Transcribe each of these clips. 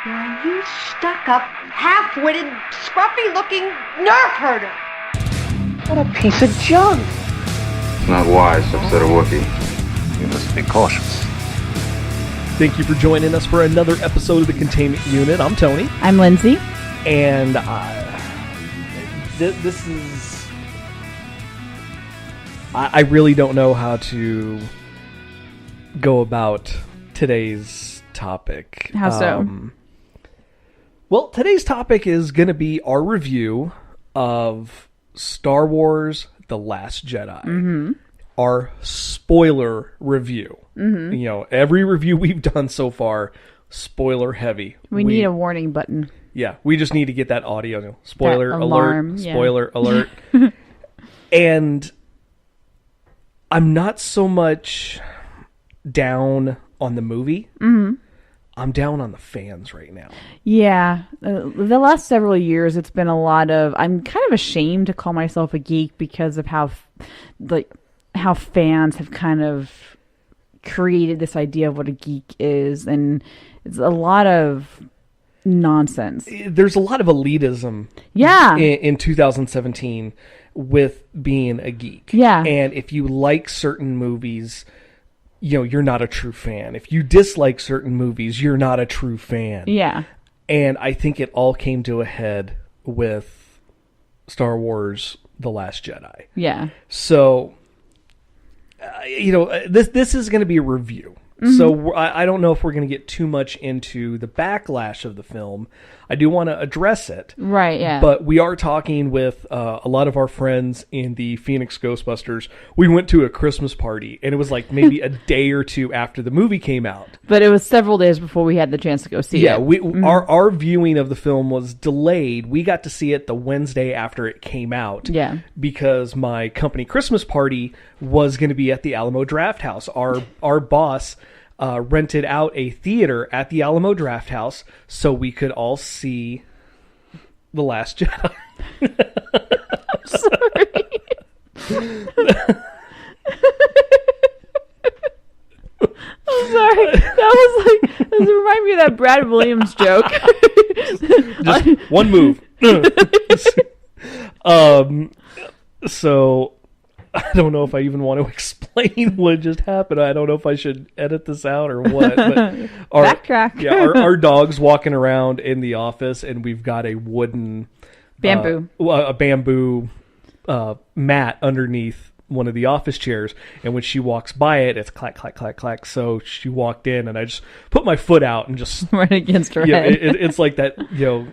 Why, you stuck-up, half-witted, scruffy-looking nerf herder! What a piece of junk! It's not wise to upset a Wookiee. You must be cautious. Thank you for joining us for another episode of the Containment Unit. I'm Tony. I'm Lindsay. And this is... I really don't know how to go about today's topic. How so? Well, today's topic is going to be our review of Star Wars The Last Jedi. Mm-hmm. Our spoiler review. Mm-hmm. You know, every review we've done so far, spoiler heavy. We need a warning button. Yeah, we just need to get that audio. Spoiler that alert. alarm, Spoiler alert. And I'm not so much down on the movie. Mm-hmm. I'm down on the fans right now. Yeah. The last several years, it's been a lot of... I'm kind of ashamed to call myself a geek because of how fans have kind of created this idea of what a geek is. And it's a lot of nonsense. There's a lot of elitism in 2017 with being a geek. Yeah. And if you like certain movies... you know, you're not a true fan. If you dislike certain movies, you're not a true fan. Yeah. And I think it all came to a head with Star Wars The Last Jedi. Yeah. So, this is going to be a review. Mm-hmm. So I don't know if we're going to get too much into the backlash of the film. I do want to address it. Right, yeah. But we are talking with a lot of our friends in the Phoenix Ghostbusters. We went to a Christmas party, and it was like maybe a day or two after the movie came out. But it was several days before we had the chance to go see it. Yeah, our viewing of the film was delayed. We got to see it the Wednesday after it came out. Yeah. Because my company Christmas party was going to be at the Alamo Drafthouse. Our boss... rented out a theater at the Alamo Drafthouse so we could all see The Last Jedi. I'm sorry. I'm sorry. That reminded me of that Brad Williams joke. Just one move. So... I don't know if I even want to explain what just happened. I don't know if I should edit this out or what. But backtrack. Our dog's walking around in the office, and we've got a wooden bamboo, a bamboo mat underneath one of the office chairs. And when she walks by it, it's clack, clack, clack, clack. So she walked in, and I just put my foot out and just right against her head. It's like that,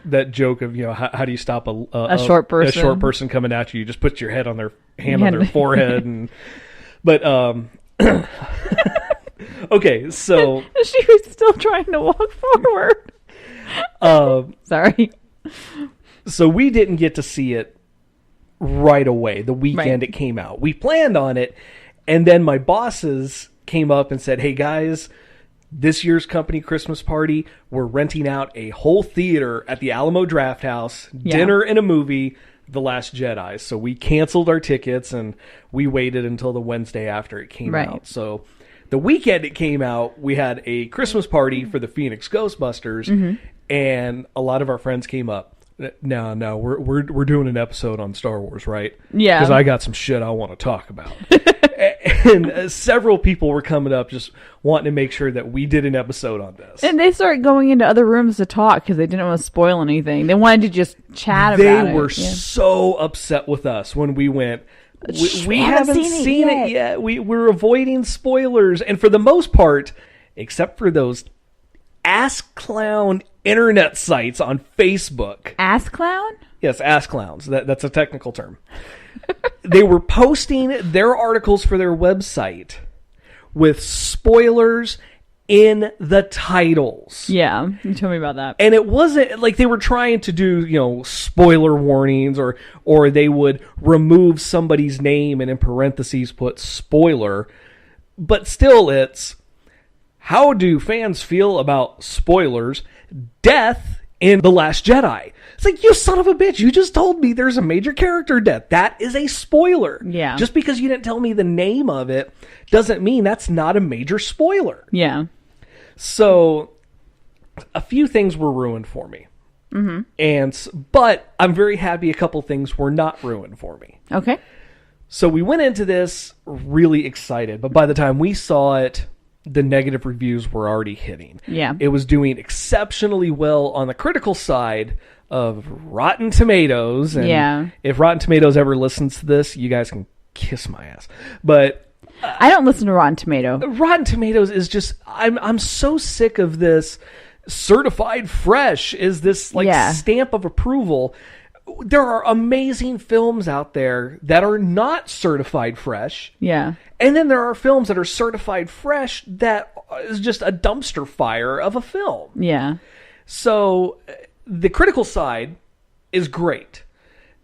that jook of how do you stop a short person? A short person coming at you? You just put your head on their hand on their forehead, but okay, so she was still trying to walk forward. Sorry. So we didn't get to see it right away. The weekend it came out, we planned on it, and then my bosses came up and said, "Hey guys, this year's company Christmas party, we're renting out a whole theater at the Alamo Drafthouse, dinner and a movie." The Last Jedi. So we canceled our tickets and we waited until the Wednesday after it came out. So the weekend it came out, we had a Christmas party for the Phoenix Ghostbusters, and a lot of our friends came up. No, we're doing an episode on Star Wars, right? Yeah. Because I got some shit I want to talk about. And several people were coming up just wanting to make sure that we did an episode on this. And they started going into other rooms to talk because they didn't want to spoil anything. They wanted to just chat about it. They were so upset with us when we went, we haven't seen it yet. We're avoiding spoilers. And for the most part, except for those ass clown internet sites on Facebook. Ass clown? Yes, ass clowns. That's a technical term. They were posting their articles for their website with spoilers in the titles. Yeah, you told me about that. And it wasn't like they were trying to do, spoiler warnings or they would remove somebody's name and in parentheses put spoiler. But still, it's how do fans feel about spoilers? Death in The Last Jedi. It's like, you son of a bitch, you just told me there's a major character death. That is a spoiler. Yeah. Just because you didn't tell me the name of it doesn't mean that's not a major spoiler. Yeah. So a few things were ruined for me. But I'm very happy a couple things were not ruined for me. Okay. So we went into this really excited, but by the time we saw it, the negative reviews were already hitting. Yeah. It was doing exceptionally well on the critical side of Rotten Tomatoes. And if Rotten Tomatoes ever listens to this, you guys can kiss my ass. But I don't listen to Rotten Tomato. Rotten Tomatoes is just, I'm so sick of this certified fresh is this stamp of approval. There are amazing films out there that are not certified fresh. Yeah. And then there are films that are certified fresh that is just a dumpster fire of a film. Yeah. So the critical side is great.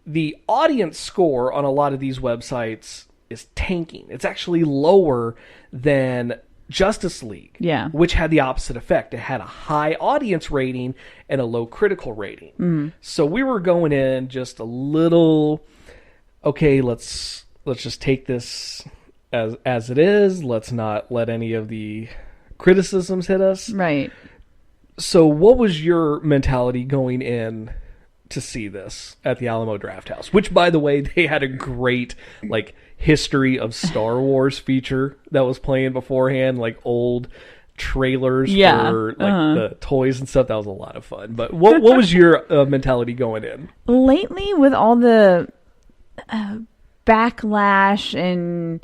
The audience score on a lot of these websites is tanking. It's actually lower than Justice League, which had the opposite effect. It had a high audience rating and a low critical rating. So we were going in just a little, okay, let's just take this as it is. Let's not let any of the criticisms hit us. Right. So what was your mentality going in to see this at the Alamo Drafthouse? Which, by the way, they had a great history of Star Wars feature that was playing beforehand, old trailers for the toys and stuff. That was a lot of fun. But what was your mentality going in? Lately, with all the backlash and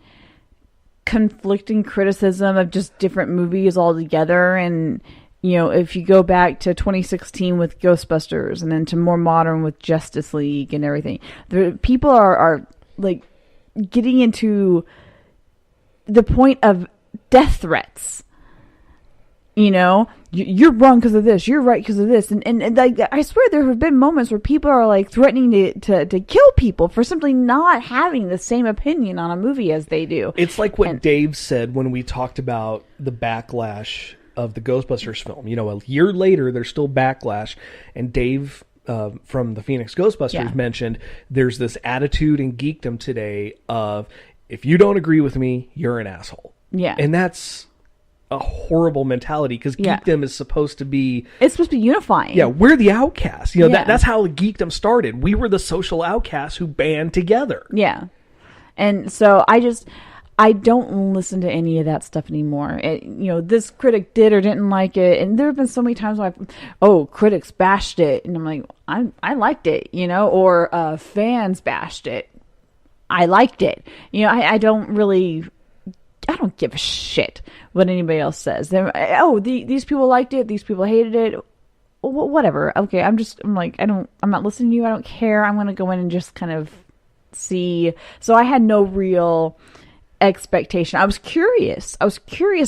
conflicting criticism of just different movies altogether, and if you go back to 2016 with Ghostbusters, and then to more modern with Justice League and everything, people are getting into the point of death threats. You're wrong because of this. You're right because of this. And I swear there have been moments where people are threatening to kill people for simply not having the same opinion on a movie as they do. It's like what Dave said when we talked about the backlash of the Ghostbusters film. A year later, there's still backlash, and Dave from the Phoenix Ghostbusters mentioned there's this attitude in geekdom today of, if you don't agree with me, you're an asshole. Yeah. And that's a horrible mentality, because geekdom is supposed to be... It's supposed to be unifying. Yeah, we're the outcasts. That's how geekdom started. We were the social outcasts who band together. Yeah. And so I don't listen to any of that stuff anymore. This critic did or didn't like it, and there have been so many times where critics bashed it, and I'm like, I liked it, or fans bashed it. I liked it. I don't give a shit what anybody else says. These people liked it, these people hated it. Whatever. Okay, I'm not listening to you. I don't care. I'm going to go in and just kind of see. So I had no real expectation. I was curious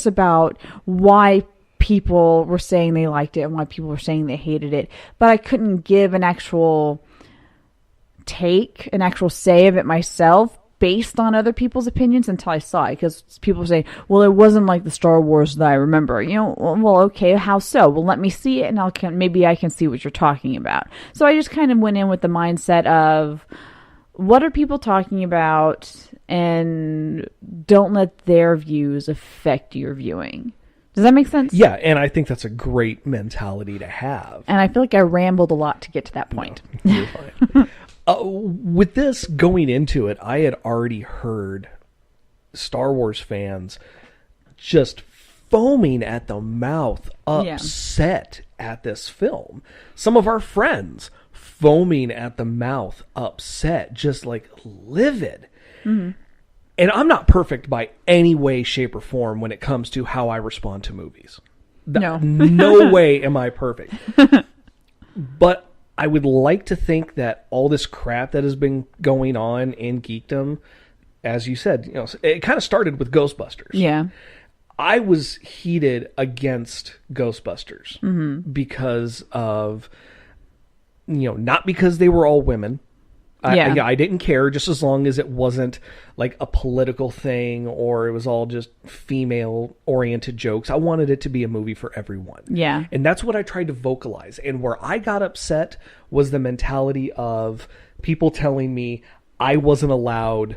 about why people were saying they liked it and why people were saying they hated it, but I couldn't give an actual say of it myself based on other people's opinions until I saw it, because people were saying, well, it wasn't like the Star Wars that I remember. Well, okay, how so? Well, let me see it, and maybe I can see what you're talking about. So I just kind of went in with the mindset of, what are people talking about, and don't let their views affect your viewing. Does that make sense? Yeah, and I think that's a great mentality to have. And I feel like I rambled a lot to get to that point. No, you're fine. With this, going into it, I had already heard Star Wars fans just foaming at the mouth, upset at this film. Some of our friends foaming at the mouth, upset, just livid. Mm-hmm. And I'm not perfect by any way, shape, or form when it comes to how I respond to movies. No. No way am I perfect. But I would like to think that all this crap that has been going on in geekdom, as you said, it kind of started with Ghostbusters. Yeah. I was heated against Ghostbusters because of, not because they were all women. I didn't care, just as long as it wasn't a political thing or it was all just female-oriented jokes. I wanted it to be a movie for everyone. Yeah. And that's what I tried to vocalize. And where I got upset was the mentality of people telling me I wasn't allowed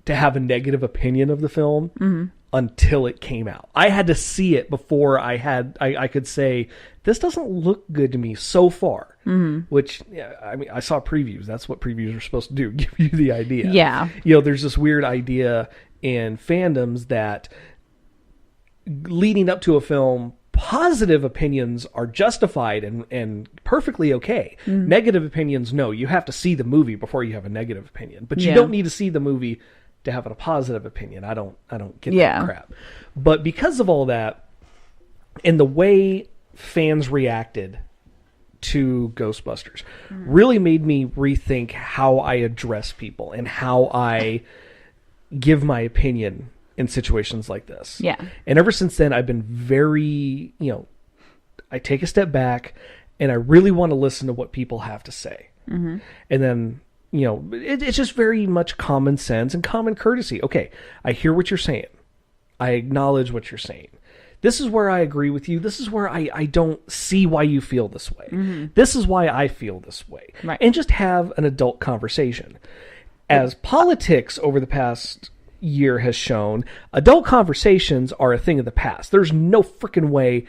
to have a negative opinion of the film until it came out. I had to see it before I could say, this doesn't look good to me so far. Which, yeah, I mean, I saw previews. That's what previews are supposed to do, give you the idea. Yeah. You know, there's this weird idea in fandoms that leading up to a film, positive opinions are justified and perfectly okay. Negative opinions, no. You have to see the movie before you have a negative opinion. But you don't need to see the movie to have a positive opinion. I don't get that crap. But because of all that, and the way fans reacted to Ghostbusters really made me rethink how I address people and how I give my opinion in situations like this. Yeah. And ever since then, I've been very, I take a step back and I really want to listen to what people have to say. And then, it's just very much common sense and common courtesy. Okay, I hear what you're saying. I acknowledge what you're saying. This is where I agree with you. This is where I don't see why you feel this way. This is why I feel this way. Right. And just have an adult conversation. As politics over the past year has shown, adult conversations are a thing of the past. There's no freaking way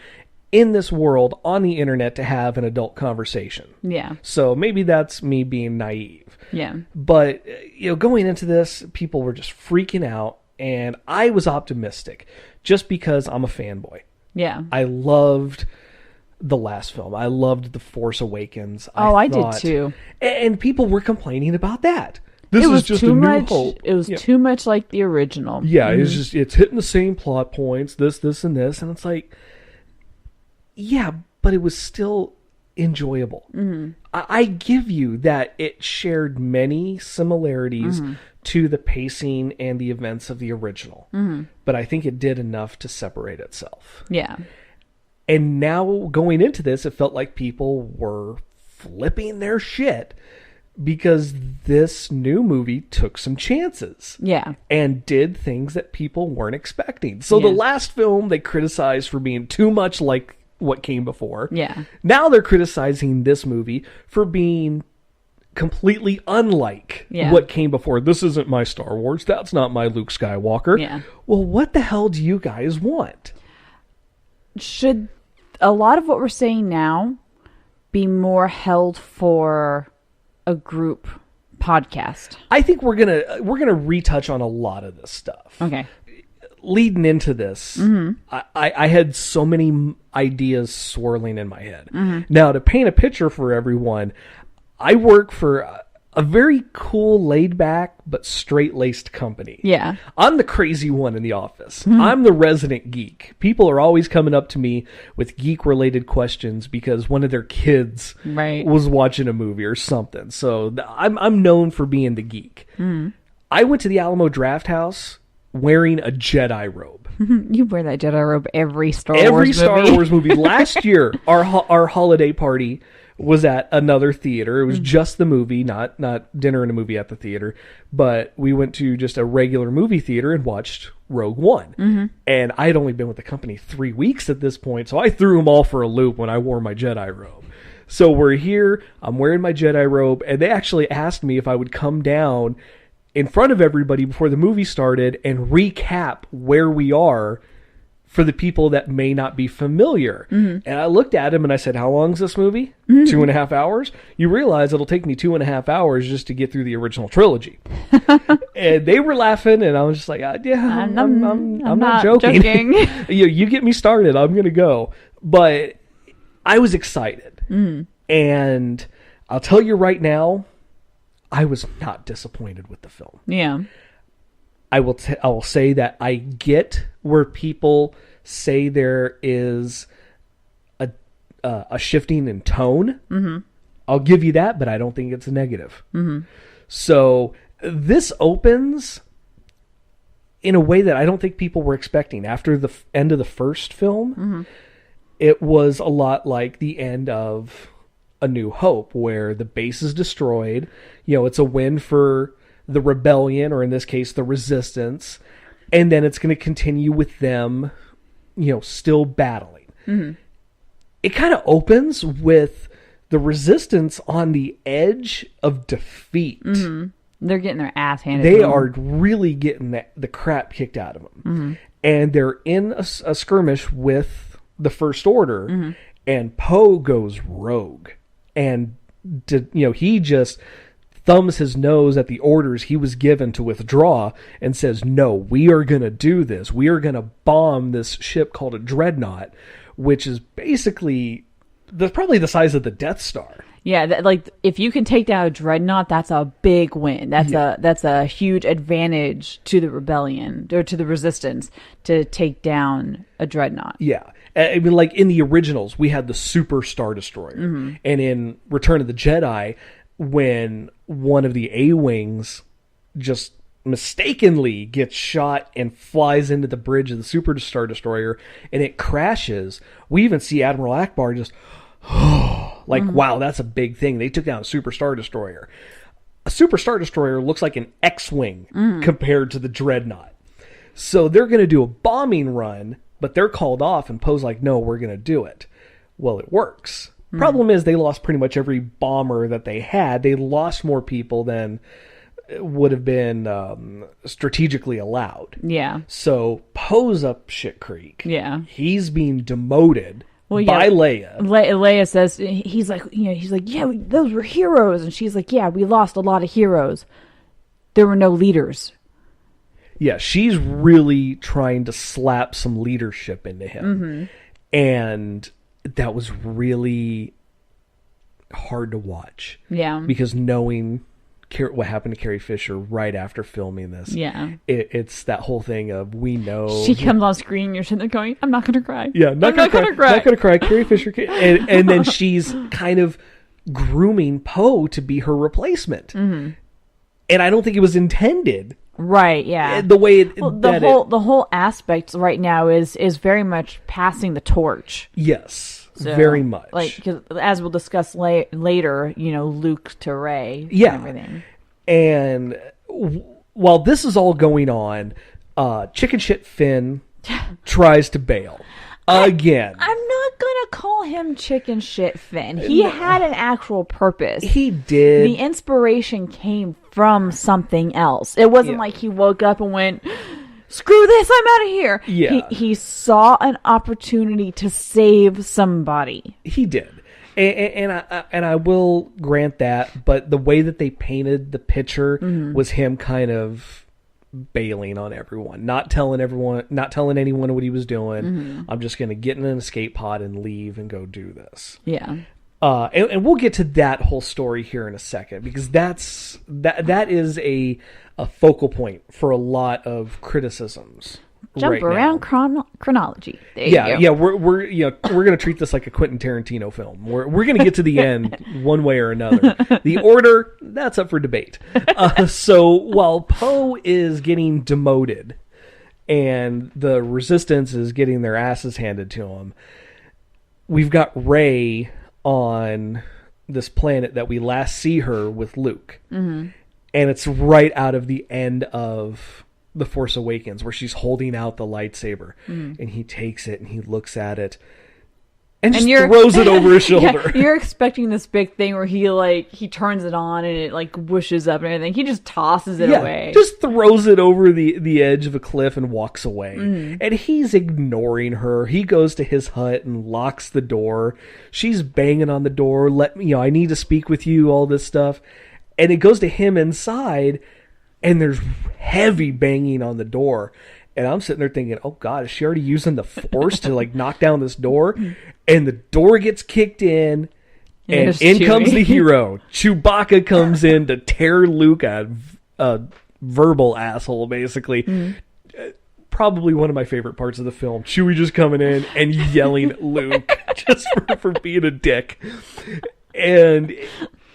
in this world on the internet to have an adult conversation. Yeah. So maybe that's me being naive. Yeah. But, going into this, people were just freaking out, and I was optimistic just because I'm a fanboy. Yeah. I loved the last film. I loved The Force Awakens. I did too. And people were complaining about that. This It was is just too a new much. hope. It was too much like the original. Yeah, it's hitting the same plot points, this, and this, and it's like, yeah, but it was still enjoyable. I give you that it shared many similarities to the pacing and the events of the original, but I think it did enough to separate itself. Yeah. And now going into this, it felt like people were flipping their shit because this new movie took some chances. Yeah. And did things that people weren't expecting. So the last film they criticized for being too much like what came before. Yeah. Now they're criticizing this movie for being completely unlike what came before. This isn't my Star Wars. That's not my Luke Skywalker. Yeah. Well, what the hell do you guys want? Should a lot of what we're saying now be more held for a group podcast? I think we're gonna retouch on a lot of this stuff. Okay. Leading into this, I had so many ideas swirling in my head. Now, to paint a picture for everyone, I work for a very cool, laid-back, but straight-laced company. Yeah. I'm the crazy one in the office. I'm the resident geek. People are always coming up to me with geek-related questions because one of their kids was watching a movie or something. So I'm known for being the geek. I went to the Alamo Draft House wearing a Jedi robe. You wear that Jedi robe every Star Wars movie. Last year, our holiday party was at another theater. It was just the movie, not dinner and a movie at the theater. But we went to just a regular movie theater and watched Rogue One. And I had only been with the company 3 weeks at this point, so I threw them all for a loop when I wore my Jedi robe. So we're here, I'm wearing my Jedi robe, and they actually asked me if I would come down in front of everybody before the movie started and recap where we are for the people that may not be familiar. And I looked at him and I said, how long is this movie? 2.5 hours? You realize it'll take me 2.5 hours just to get through the original trilogy. And they were laughing and I was just like, yeah, I'm not joking. You get me started, I'm going to go. But I was excited. And I'll tell you right now, I was not disappointed with the film. Yeah. I will say that I get where people say there is a shifting in tone. I'll give you that, but I don't think it's a negative. So this opens in a way that I don't think people were expecting. After the end of the first film, it was a lot like the end of A New Hope, where the base is destroyed. It's a win for the rebellion, or in this case, the resistance. And then it's going to continue with them, still battling. It kind of opens with the resistance on the edge of defeat. They're getting their ass handed They to them. are really getting the crap kicked out of them. and they're in a skirmish with the First Order, and Poe goes rogue, and he just thumbs his nose at the orders he was given to withdraw and says, no, we are going to do this. We are going to bomb this ship called a Dreadnought, which is basically probably the size of the Death Star. Yeah, if you can take down a Dreadnought, that's a big win. That's a huge advantage to the rebellion or to the Resistance to take down a Dreadnought. Yeah. I mean, like in the originals, we had the Super Star Destroyer. And in Return of the Jedi, when one of the A-Wings just mistakenly gets shot and flies into the bridge of the Super Star Destroyer and it crashes, we even see Admiral Akbar just, wow, that's a big thing. They took down a Super Star Destroyer. A Super Star Destroyer looks like an X-Wing compared to the Dreadnought. So they're going to do a bombing run, but they're called off, and Poe's like, no, we're going to do it. Well, it works. Problem is they lost pretty much every bomber that they had. They lost more people than would have been strategically allowed. Yeah. So Poe's up shit creek. Yeah. He's being demoted by Leia. Leia says, he's like, yeah, those were heroes. And she's like, yeah, we lost a lot of heroes. There were no leaders. Yeah, she's really trying to slap some leadership into him. And that was really hard to watch. Yeah. Because knowing what happened to Carrie Fisher right after filming this. Yeah. It's that whole thing of, we know. She comes on screen, you're sitting there going, I'm not going to cry. Yeah, not going to cry. Not going to cry. Carrie Fisher. And then she's kind of grooming Poe to be her replacement. And I don't think it was intended. Right, yeah. The way the whole aspect right now is very much passing the torch. Yes, so, very much. Like, 'cause as we'll discuss later, Luke to Rey. Yeah, and everything. And while this is all going on, Chicken Shit Finn tries to bail again. I'm not gonna call him Chicken Shit Finn. He had an actual purpose. He did. The inspiration came from something else. It wasn't like he woke up and went, screw this, I'm out of here. Yeah. He saw an opportunity to save somebody. He did. And I will grant that, but the way that they painted the picture was him kind of bailing on everyone, not telling anyone what he was doing. I'm just going to get in an escape pod and leave and go do this. Yeah. And we'll get to that whole story here in a second, because that is a focal point for a lot of criticisms. Jump around chronology. There you go. Yeah. We're going to treat this like a Quentin Tarantino film. We're going to get to the end one way or another. The order, that's up for debate. So while Poe is getting demoted and the Resistance is getting their asses handed to him, we've got Rey on this planet that we last see her with Luke, and it's right out of the end of The Force Awakens, where she's holding out the lightsaber, and he takes it and he looks at it and just throws it over his shoulder. Yeah, you're expecting this big thing where he turns it on and it like whooshes up and everything. He just tosses it away. Just throws it over the edge of a cliff and walks away. And he's ignoring her. He goes to his hut and locks the door. She's banging on the door. I need to speak with you, all this stuff. And it goes to him inside, and there's heavy banging on the door. And I'm sitting there thinking, oh God, is she already using the Force to like knock down this door? And the door gets kicked in, and in comes the hero. Chewbacca comes in to tear Luke a verbal asshole, basically. Probably one of my favorite parts of the film. Chewie just coming in and yelling at Luke just for being a dick. And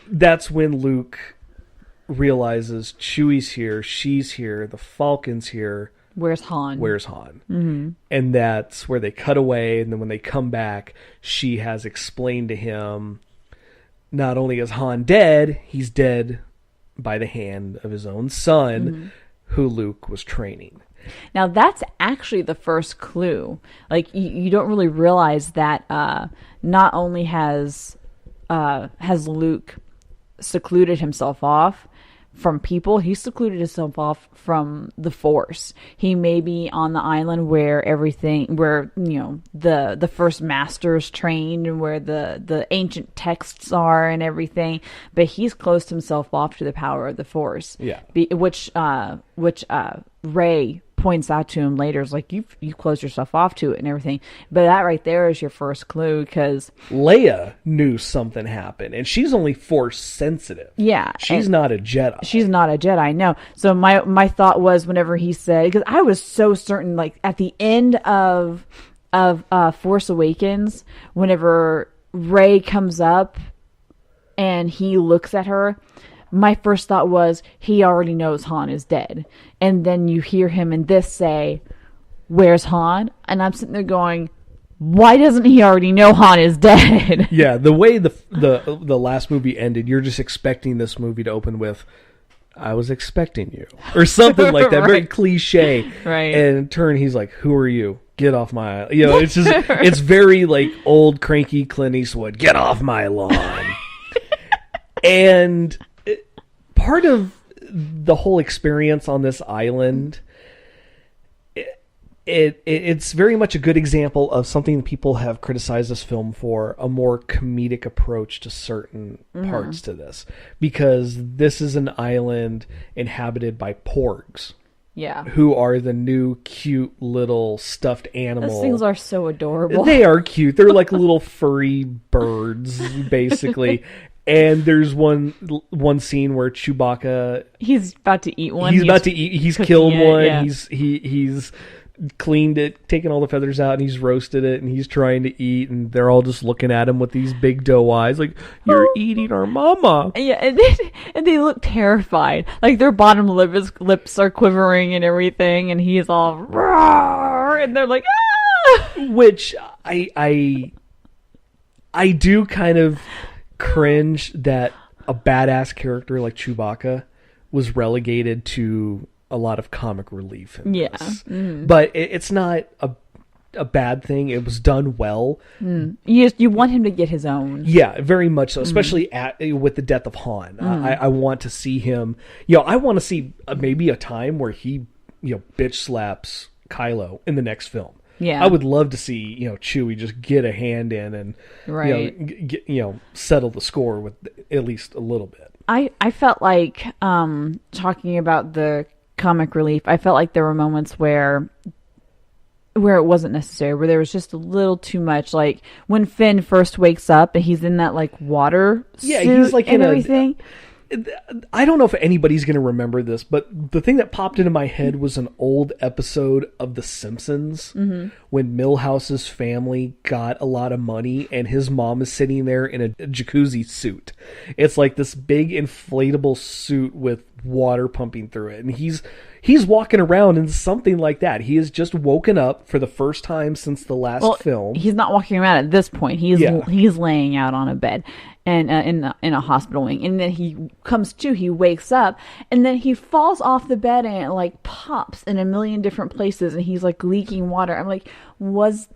that's when Luke realizes Chewie's here, she's here, the Falcon's here. Where's Han? And that's where they cut away, and then when they come back, she has explained to him, not only is Han dead, he's dead by the hand of his own son, who Luke was training. Now that's actually the first clue. Like you don't really realize that not only has Luke secluded himself off, from people. He secluded himself off from the Force. He may be on the island where the first masters trained and where the ancient texts are and everything, but he's closed himself off to the power of the Force. Yeah. Which Rey points out to him later, is like, you closed yourself off to it and everything. But that right there is your first clue, because Leia knew something happened, and she's only Force sensitive. Yeah, she's not a Jedi. She's not a Jedi, no. So my thought was, whenever he said, because I was so certain, like at the end of Force Awakens, whenever Rey comes up and he looks at her, my first thought was, he already knows Han is dead. And then you hear him in this say, "Where's Han?" And I'm sitting there going, why doesn't he already know Han is dead? Yeah, the way the last movie ended, you're just expecting this movie to open with, "I was expecting you," or something like that. Right. Very cliche. Right. And in turn, he's like, "Who are you? Get off my..." It's just, it's very like old cranky Clint Eastwood. "Get off my lawn." And part of the whole experience on this island, it's very much a good example of something people have criticized this film for, a more comedic approach to certain parts to this, because this is an island inhabited by porgs. Yeah. Who are the new cute little stuffed animal. Those things are so adorable. They are cute. They're like little furry birds, basically. And there's one scene where Chewbacca, he's about to eat one. He's killed one. Yeah. He's cleaned it, taken all the feathers out, and he's roasted it, and he's trying to eat, and they're all just looking at him with these big doe eyes, like, "You're eating our mama." Yeah, and they look terrified. Like their bottom lips are quivering and everything, and he's all roar, and they're like, "Ah!" Which I do kind of cringe that a badass character like Chewbacca was relegated to a lot of comic relief in this. Mm. But it's not a bad thing. It was done well. You want him to get his own. Yeah, very much so, especially with the death of Han. I want to see him, I want to see maybe a time where he bitch slaps Kylo in the next film. Yeah, I would love to see Chewie just get a hand in and right. Settle the score with at least a little bit. I felt like talking about the comic relief, I felt like there were moments where it wasn't necessary, where there was just a little too much. Like when Finn first wakes up and he's in that like water suit, he's like and in everything. I don't know if anybody's going to remember this, but the thing that popped into my head was an old episode of The Simpsons when Milhouse's family got a lot of money and his mom is sitting there in a jacuzzi suit. It's like this big inflatable suit with water pumping through it, and he's walking around in something like that. He has just woken up for the first time since the last film. He's not walking around at this point. He's laying out on a bed and in a hospital wing, and then he comes to. He wakes up, and then he falls off the bed, and it like pops in a million different places, and he's like leaking water. I'm like, was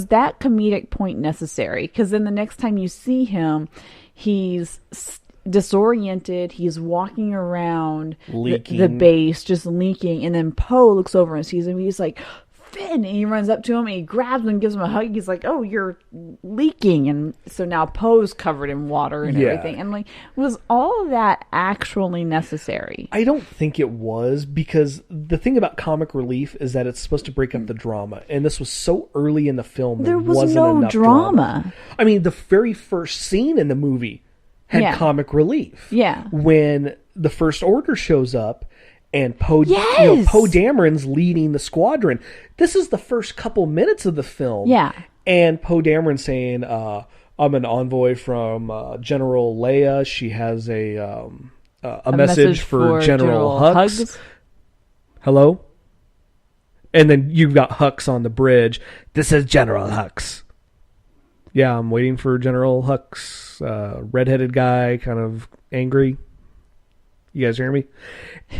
that comedic point necessary? Because then the next time you see him, he's disoriented, he's walking around the base just leaking, and then Poe looks over and sees him. He's like, "Finn," and he runs up to him and he grabs him and gives him a hug. He's like, "Oh, you're leaking." And so now Poe's covered in water and everything. And like, was all of that actually necessary? I don't think it was, because the thing about comic relief is that it's supposed to break up the drama, and this was so early in the film There was wasn't no enough drama. I mean, the very first scene in the movie had comic relief. Yeah. When the First Order shows up and Poe Yes! Poe Dameron's leading the squadron. This is the first couple minutes of the film. Yeah. And Poe Dameron saying, "I'm an envoy from General Leia. She has a message for General Hux. Hello?" And then you've got Hux on the bridge. "This is General Hux." "Yeah, I'm waiting for General Hux." Redheaded guy, kind of angry. You guys hear me?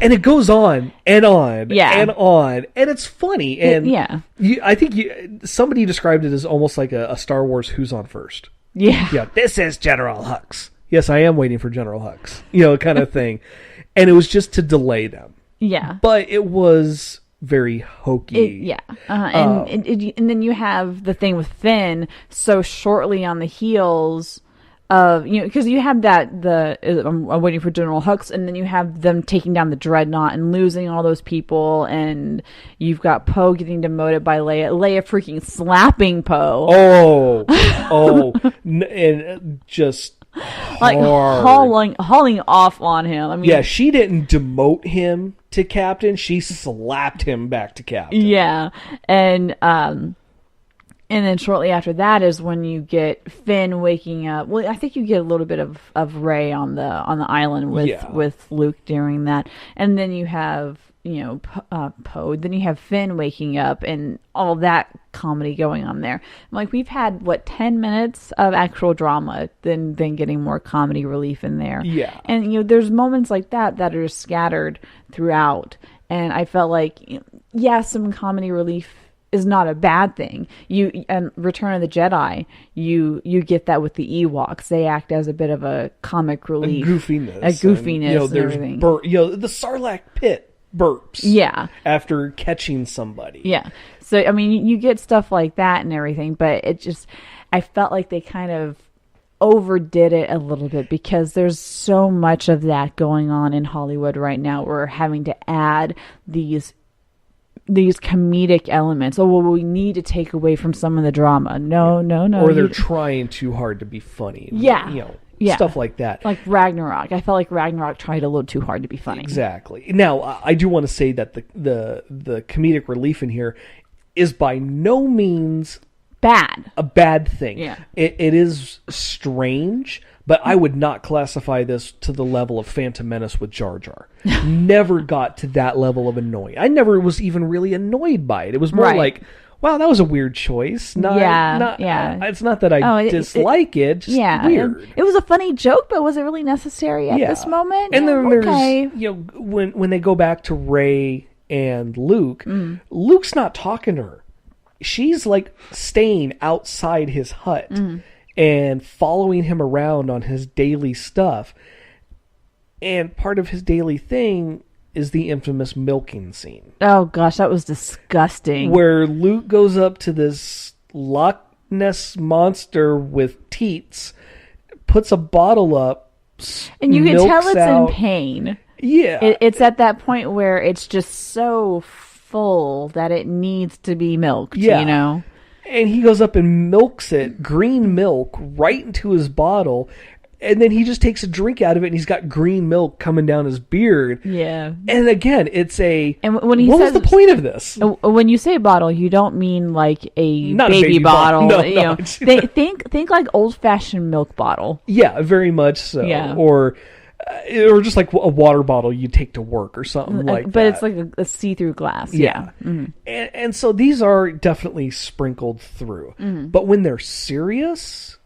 And it goes on and on and on, and it's funny. And I think somebody described it as almost like a Star Wars "Who's on first?" Yeah, "This is General Hux." Yes, I am waiting for General Hux. Kind of thing. And it was just to delay them. Yeah. But it was very hokey. And then you have the thing with Finn so shortly on the heels of, because you have I'm waiting for General Hux, and then you have them taking down the Dreadnought and losing all those people, and you've got Poe getting demoted by Leia freaking slapping Poe. And just like hard. hauling off on him. I mean, yeah, she didn't demote him to captain; she slapped him back to captain. Yeah, and then shortly after that is when you get Finn waking up. Well, I think you get a little bit of Rey on the island with Luke during that, and then you have Poe. Then you have Finn waking up and all that comedy going on there. Like, we've had 10 minutes of actual drama, then getting more comedy relief in there. Yeah, and there's moments like that are scattered throughout, and I felt like some comedy relief is not a bad thing. And Return of the Jedi, you get that with the Ewoks. They act as a bit of a comic relief, a goofiness, and there's everything. The Sarlacc pit burps. Yeah, after catching somebody. Yeah, so I mean, you get stuff like that and everything, but I felt like they kind of overdid it a little bit because there's so much of that going on in Hollywood right now. We're having to add these comedic elements. Oh, well, we need to take away from some of the drama. No. Or they're trying too hard to be funny. Yeah. Stuff like that. Like Ragnarok. I felt like Ragnarok tried a little too hard to be funny. Exactly. Now, I do want to say that the comedic relief in here is by no means a bad thing. Yeah. It is strange, but I would not classify this to the level of Phantom Menace with Jar Jar. Never got to that level of annoying. I never was even really annoyed by it. It was more like, wow, that was a weird choice. It's not that I dislike it. Just weird. It was a funny joke, but was it really necessary at this moment? And then there's, when they go back to Rey and Luke, Luke's not talking to her. She's like staying outside his hut and following him around on his daily stuff. And part of his daily thing is the infamous milking scene. Oh gosh, that was disgusting. Where Luke goes up to this Loch Ness monster with teats, puts a bottle up, and you can tell it's out. In pain. Yeah. It's at that point where it's just so full that it needs to be milked, And he goes up and milks it, green milk, right into his bottle, and then he just takes a drink out of it, and he's got green milk coming down his beard. Yeah. And again, it's And when he what says, was the point of this? When you say bottle, you don't mean like Not baby a baby bottle. No, think like old-fashioned milk bottle. Yeah, very much so. Yeah. Or just like a water bottle you take to work or something like that. But it's like a see-through glass. Yeah. Mm-hmm. And so these are definitely sprinkled through. Mm-hmm. But when they're serious,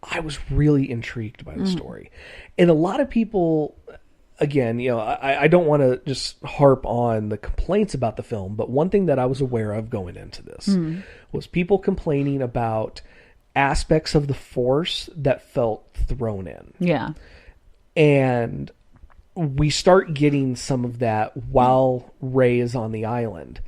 I was really intrigued by the story. And a lot of people, again, I don't want to just harp on the complaints about the film, but one thing that I was aware of going into this was people complaining about aspects of the Force that felt thrown in. Yeah. And we start getting some of that while Rey is on the island.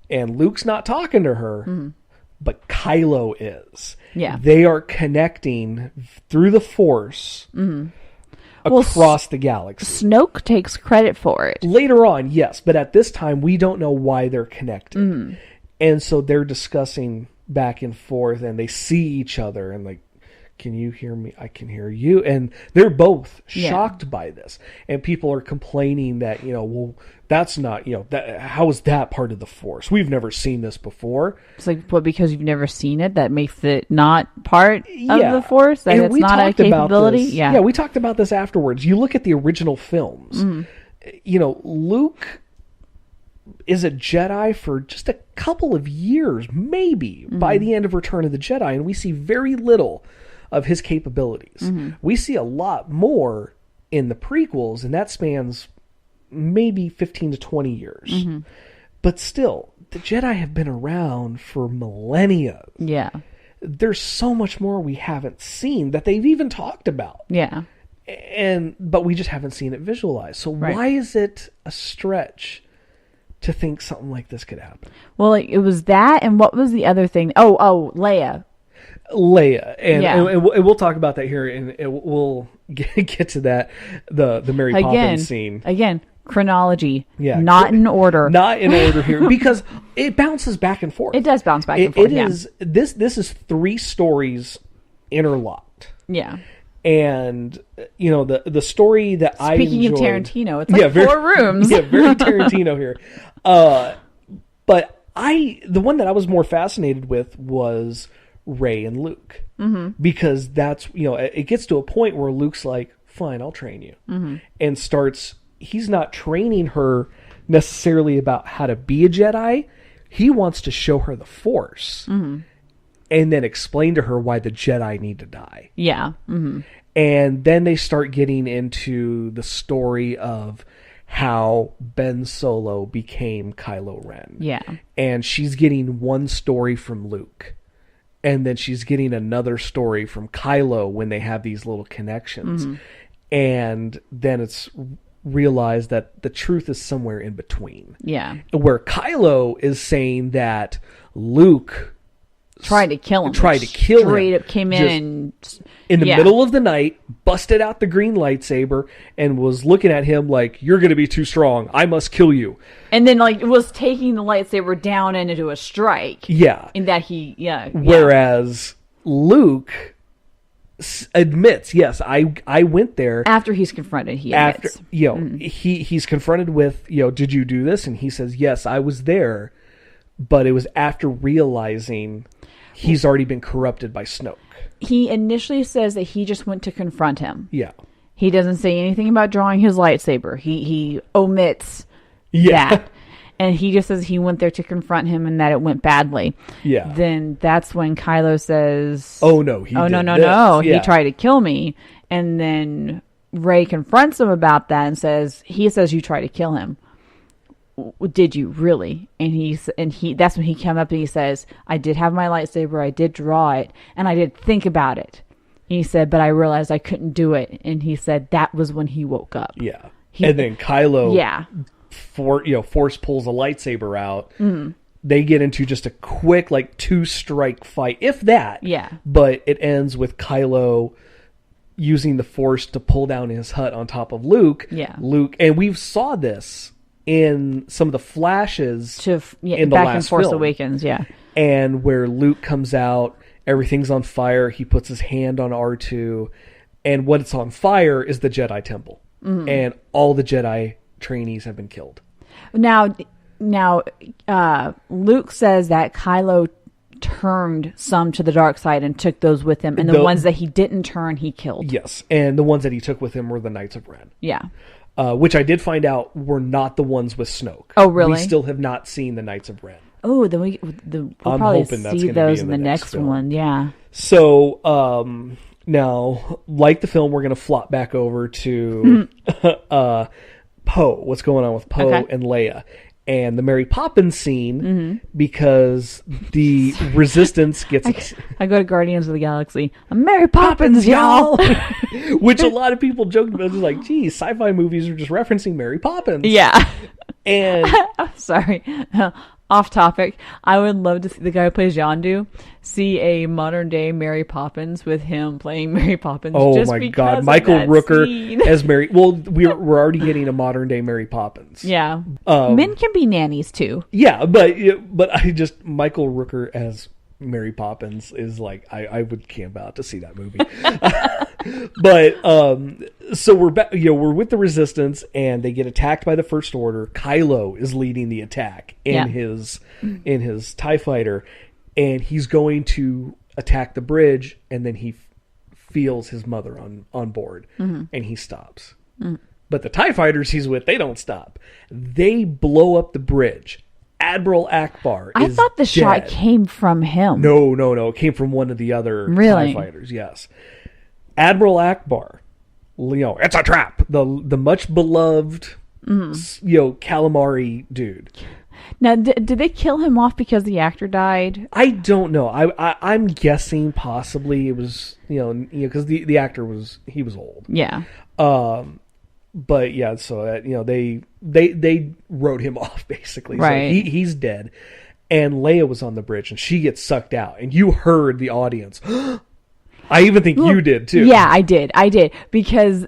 And Luke's not talking to her, but Kylo is. Yeah. They are connecting through the Force across the galaxy. Snoke takes credit for it. Later on, yes. But at this time, we don't know why they're connected. And so they're discussing back and forth, and they see each other, and like, can you hear me? I can hear you. And they're both shocked by this. And people are complaining that, well, that's not, how is that part of the Force? We've never seen this before. It's like, because you've never seen it, that makes it not part of the Force? That it's not a capability? Yeah, we talked about this afterwards. You look at the original films, Luke is a Jedi for just a couple of years, maybe, by the end of Return of the Jedi, and we see very little of his capabilities. We see a lot more in the prequels, and that spans maybe 15 to 20 years. But still, the Jedi have been around for millennia. Yeah. There's so much more we haven't seen that they've even talked about. Yeah. but we just haven't seen it visualized. So why is it a stretch to think something like this could happen? Well, it was that, and what was the other thing? Oh, Leia, and we'll talk about that here, and we'll get to that. The Mary Poppins scene again. Chronology, not in order. Not in order here, because it bounces back and forth. It does bounce back and forth. This is 3 stories interlocked. Yeah. And the story that Speaking of Tarantino, it's like 4 rooms. Yeah, very Tarantino here. But the one that I was more fascinated with was Rey and Luke, because that's it gets to a point where Luke's like, "Fine, I'll train you," and starts. He's not training her necessarily about how to be a Jedi. He wants to show her the Force and then explain to her why the Jedi need to die. Yeah. And then they start getting into the story of how Ben Solo became Kylo Ren. Yeah. And she's getting one story from Luke. And then she's getting another story from Kylo when they have these little connections. And then it's realize that the truth is somewhere in between. Yeah. Where Kylo is saying that Luke tried to kill him. Straight up came in the middle of the night, busted out the green lightsaber, and was looking at him like, "You're going to be too strong. I must kill you." And then was taking the lightsaber down and into a strike. Yeah. In that Whereas Luke admits, yes, I went there after he's confronted. He admits. He's confronted with, did you do this? And he says, yes, I was there, but it was after realizing he's already been corrupted by Snoke. He initially says that he just went to confront him. Yeah, he doesn't say anything about drawing his lightsaber. He omits that. And he just says he went there to confront him and that it went badly. Yeah. Then that's when Kylo says, "Oh no, no, he tried to kill me." And then Rey confronts him about that and says, "He says you tried to kill him. Did you really?" And he that's when he came up and he says, "I did have my lightsaber, I did draw it, and I did think about it." And he said, "But I realized I couldn't do it." And he said that was when he woke up. Yeah. And then Kylo Force pulls a lightsaber out. They get into just a quick 2-strike fight, if that. Yeah. But it ends with Kylo using the Force to pull down his hut on top of Luke. Yeah. And we saw this in some of the flashes in the back last in Force film. Awakens, yeah. And where Luke comes out, everything's on fire. He puts his hand on R2, and what's on fire is the Jedi Temple, and all the Jedi trainees have been killed. Now, Luke says that Kylo turned some to the dark side and took those with him, and the ones that he didn't turn, he killed. Yes, and the ones that he took with him were the Knights of Ren. Yeah. Which I did find out were not the ones with Snoke. Oh, really? We still have not seen the Knights of Ren. Oh, then we'll probably see those in the next film. one. Yeah. So now, like the film, we're going to flop back over to Poe. What's going on with Poe and Leia. And the Mary Poppins scene, because the Resistance gets... I go to Guardians of the Galaxy. Mary Poppins, y'all! Which a lot of people joked about. It's like, geez, sci-fi movies are just referencing Mary Poppins. Yeah. And... Sorry. Off topic. I would love to see the guy who plays Yondu see a modern day Mary Poppins with him playing Mary Poppins. Oh my God, Michael Rooker as Mary. Well, we're already getting a modern day Mary Poppins. Yeah, men can be nannies too. Yeah, but Michael Rooker as Mary Poppins is like I would camp out to see that movie. But so we're back. We're with the Resistance, and they get attacked by the First Order. Kylo is leading the attack in his TIE fighter, and he's going to attack the bridge, and then he feels his mother on board, and he stops. But the TIE fighters he's with, they don't stop. They blow up the bridge. Admiral Akbar I thought the shot came from him. No. It came from one of the other TIE fighters, yes. Admiral Akbar, it's a trap. The much beloved, calamari dude. Now, did they kill him off because the actor died? I don't know. I'm guessing possibly it was, because the actor was old. Yeah. But yeah, so they wrote him off basically. Right. So he's dead, and Leia was on the bridge, and she gets sucked out, and you heard the audience. I even think you did too. Yeah, I did because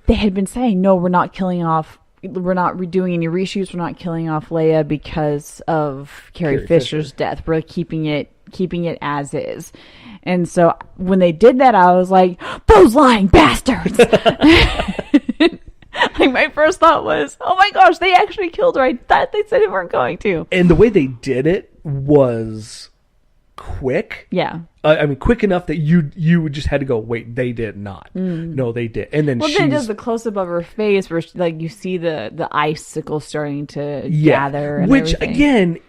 they had been saying, no, we're not killing off. We're not doing any reshoots. We're not killing off Leia because of Carrie Fisher's death. We're keeping it as is. And so when they did that, I was like, those lying bastards. Like, my first thought was, oh my gosh, they actually killed her. I thought they said they weren't going to. And the way they did it was quick. Yeah. I mean, quick enough that you just had to go, wait, they did not. No, they did. And then then it does the close up of her face where like you see the icicle starting to gather. And which everything. Again,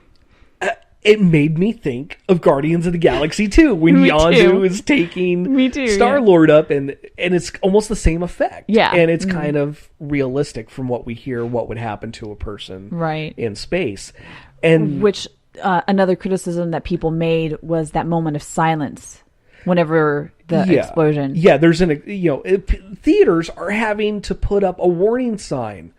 it made me think of Guardians of the Galaxy 2 when Yondu is taking Star-Lord up, and it's almost the same effect. Yeah. And it's kind of realistic from what we hear what would happen to a person in space. And which another criticism that people made was that moment of silence whenever the explosion. Yeah, there's theaters are having to put up a warning sign.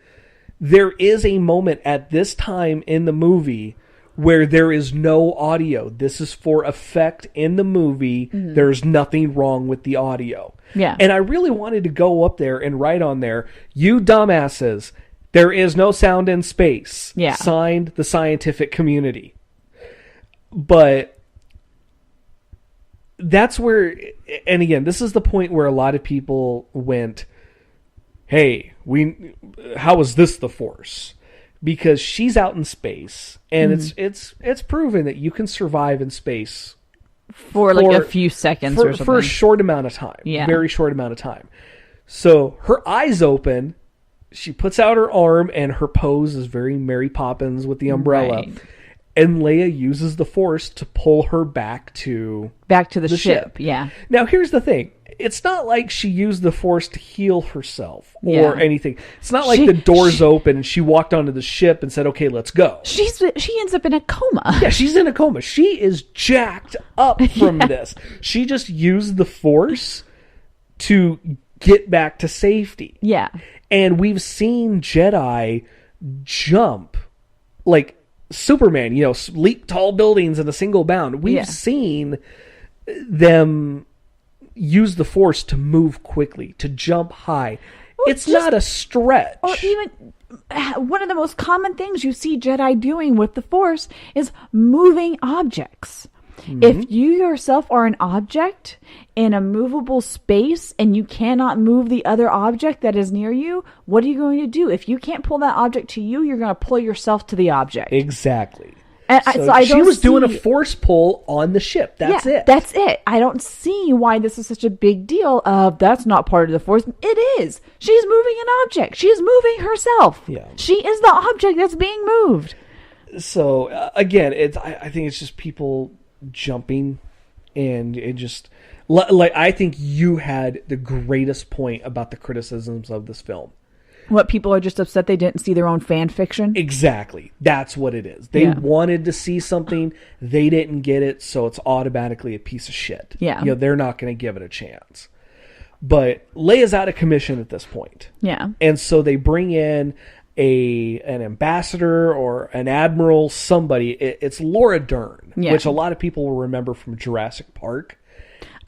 There is a moment at this time in the movie where there is no audio. This is for effect in the movie. There's nothing wrong with the audio. Yeah. And I really wanted to go up there and write on there, you dumbasses, there is no sound in space. Yeah. Signed, the scientific community. But that's where, and again, this is the point where a lot of people went, hey, how is this the Force? Because she's out in space, and it's proven that you can survive in space for like a few seconds or something. For a short amount of time. Yeah. Very short amount of time. So her eyes open, she puts out her arm, and her pose is very Mary Poppins with the umbrella. Right. And Leia uses the Force to pull her back to the ship. Yeah. Now, here's the thing. It's not like she used the Force to heal herself or anything. It's not like the doors open and she walked onto the ship and said, okay, let's go. She ends up in a coma. Yeah, she's in a coma. She is jacked up from this. She just used the Force to get back to safety. Yeah. And we've seen Jedi jump like Superman, leap tall buildings in a single bound. We've seen them use the Force to move quickly, to jump high. It's not a stretch. Or even one of the most common things you see Jedi doing with the Force is moving objects. If you yourself are an object in a movable space and you cannot move the other object that is near you, what are you going to do? If you can't pull that object to you, you're going to pull yourself to the object. Exactly. And so she was doing a Force pull on the ship. That's it. That's it. I don't see why this is such a big deal of that's not part of the Force. It is. She's moving an object. She is moving herself. Yeah. She is the object that's being moved. So, again, I think it's just people jumping, and it just like I think you had the greatest point about the criticisms of this film. What, people are just upset they didn't see their own fan fiction? Exactly. That's what it is. They wanted to see something, they didn't get it, so it's automatically a piece of shit. Yeah. They're not going to give it a chance. But Leia's out of commission at this point. Yeah. And so they bring in an ambassador or an admiral, somebody. It's Laura Dern, which a lot of people will remember from Jurassic Park.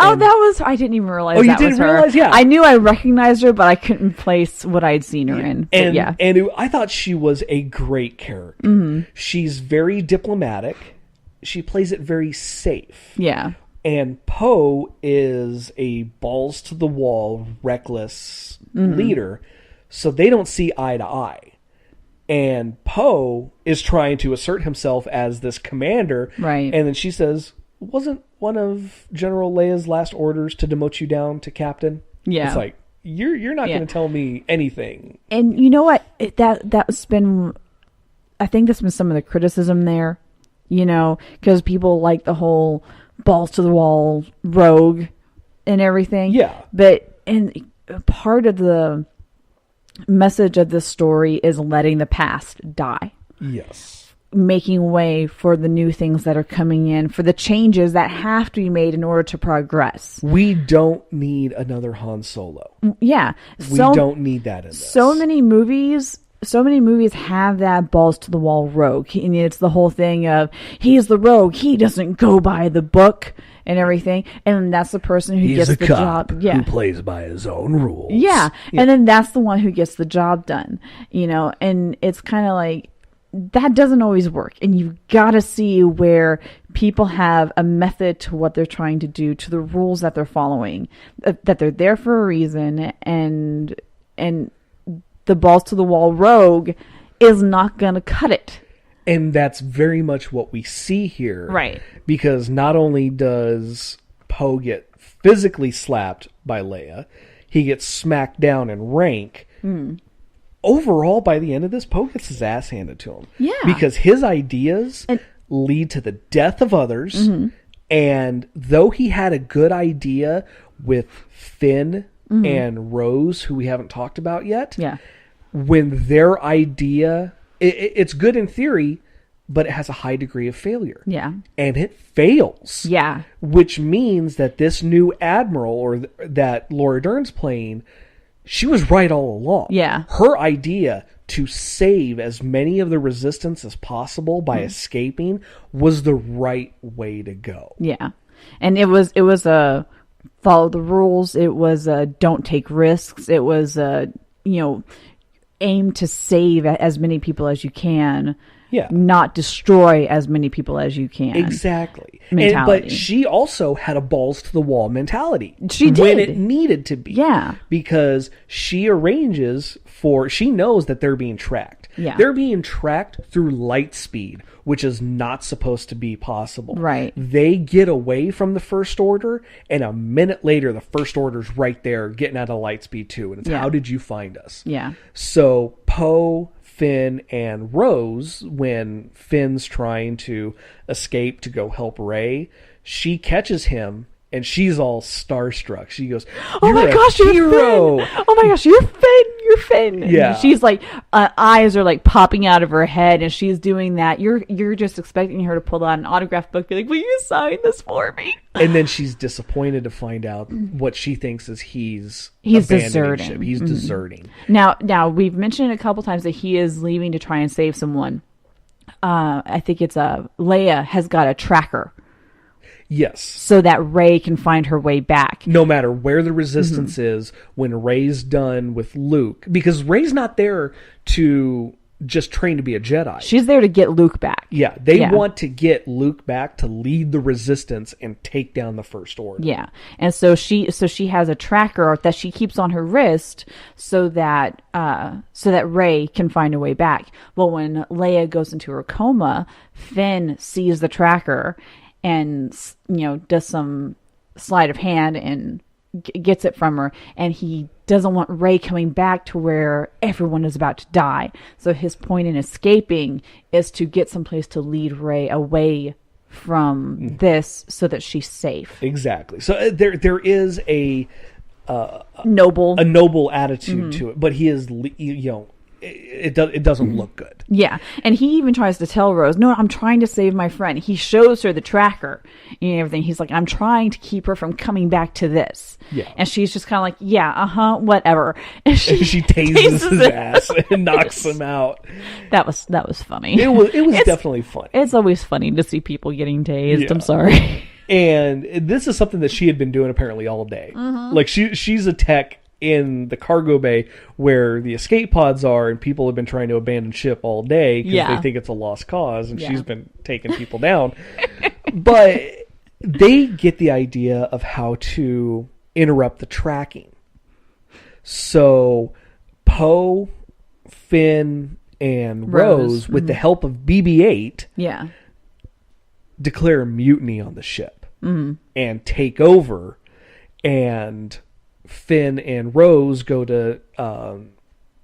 Oh, I didn't even realize that was her. Oh, you didn't realize? Yeah. I knew I recognized her, but I couldn't place what I'd seen her in. And I thought she was a great character. She's very diplomatic. She plays it very safe. Yeah. And Poe is a balls-to-the-wall, reckless leader, so they don't see eye to eye. And Poe is trying to assert himself as this commander. Right. And then she says, wasn't one of General Leia's last orders to demote you down to captain? Yeah. It's like, you're not going to tell me anything. And you know what? That's been, I think that's been some of the criticism there, because people like the whole balls to the wall rogue and everything. Yeah. But part of the message of this story is letting the past die. Yes. making way for the new things that are coming in, for the changes that have to be made in order to progress. We don't need another Han Solo. Yeah. We don't need that in this. So many movies have that balls to the wall rogue. And it's the whole thing of, he's the rogue. He doesn't go by the book and everything. And that's the person who gets the job. Yeah. Who plays by his own rules. Yeah. And then that's the one who gets the job done, and it's kind of like, that doesn't always work. And you've got to see where people have a method to what they're trying to do, to the rules that they're following, that they're there for a reason. And the balls to the wall rogue is not going to cut it. And that's very much what we see here. Right. Because not only does Poe get physically slapped by Leia, he gets smacked down in rank. Overall, by the end of this, Poe gets his ass handed to him. Yeah. Because his ideas lead to the death of others. And though he had a good idea with Finn and Rose, who we haven't talked about yet, when their idea, it's good in theory, but it has a high degree of failure. Yeah. And it fails. Yeah. Which means that this new admiral, or that Laura Dern's playing, she was right all along. Yeah. Her idea to save as many of the resistance as possible by escaping was the right way to go. Yeah. And it was a follow the rules. It was a don't take risks. It was a, aim to save as many people as you can. Yeah. Not destroy as many people as you can. Exactly. Mentality. But she also had a balls to the wall mentality. She did. When it needed to be. Yeah. Because she she knows that they're being tracked. Yeah. They're being tracked through light speed, which is not supposed to be possible. Right. They get away from the First Order, and a minute later, the First Order's right there getting out of light speed too. And it's, how did you find us? Yeah. So Poe, Finn, and Rose, when Finn's trying to escape to go help Rey, she catches him and she's all starstruck. She goes, "Oh my gosh, you're hero!" Finn! Oh my gosh, you're Finn! You're Finn! Yeah. And she's like, eyes are like popping out of her head, and she's doing that. You're just expecting her to pull out an autograph book, be like, "Will you sign this for me?" And then she's disappointed to find out what she thinks is he's deserting. Ship. He's deserting. Now we've mentioned a couple times that he is leaving to try and save someone. I think it's Leia has got a tracker. Yes. So that Rey can find her way back. No matter where the resistance is, when Rey's done with Luke, because Rey's not there to just train to be a Jedi. She's there to get Luke back. Yeah, they want to get Luke back to lead the resistance and take down the First Order. Yeah. And so she has a tracker that she keeps on her wrist so that Rey can find a way back. Well, when Leia goes into her coma, Finn sees the tracker and does some sleight of hand and gets it from her, and he doesn't want Rey coming back to where everyone is about to die. So his point in escaping is to get someplace to lead Rey away from this so that she's safe. Exactly. So there is a noble attitude to it, but he is it doesn't look good. Yeah, and he even tries to tell Rose, "No, I'm trying to save my friend." He shows her the tracker and everything. He's like, "I'm trying to keep her from coming back to this." Yeah, and she's just kind of like, "Yeah, whatever." And she tases his ass and knocks him out. That was funny. It was definitely funny. It's always funny to see people getting tased. Yeah. I'm sorry. And this is something that she had been doing apparently all day. Like she's a tech in the cargo bay where the escape pods are, and people have been trying to abandon ship all day because they think it's a lost cause, and she's been taking people down. But they get the idea of how to interrupt the tracking. So Poe, Finn, and Rose with the help of BB-8 declare mutiny on the ship and take over, and Finn and Rose go to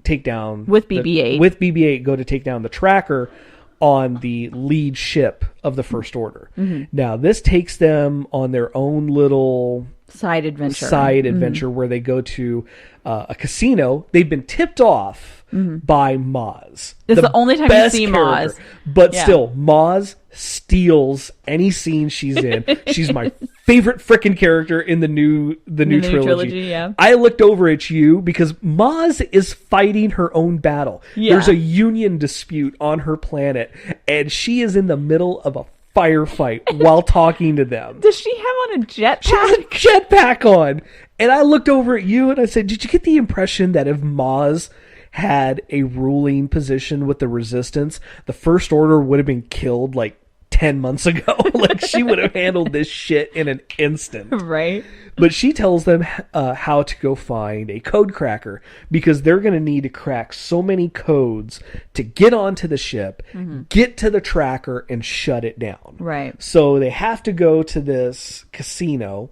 take down with BB-8. With BB-8, go to take down the tracker on the lead ship of the First Order. Now, this takes them on their own little side adventure where they go to a casino. They've been tipped off by Maz. It's the only time you see Maz. But still, Maz steals any scene she's in. She's my favorite frickin' character in the new trilogy. Yeah. I looked over at you because Maz is fighting her own battle. Yeah. There's a union dispute on her planet, and she is in the middle of a firefight while talking to them. Does she have on a jetpack? She has a jetpack on. And I looked over at you and I said, did you get the impression that if Maz had a ruling position with the Resistance, the First Order would have been killed like 10 months ago? Like, she would have handled this shit in an instant. Right. But she tells them how to go find a code cracker, because they're going to need to crack so many codes to get onto the ship, get to the tracker, and shut it down. Right. So they have to go to this casino.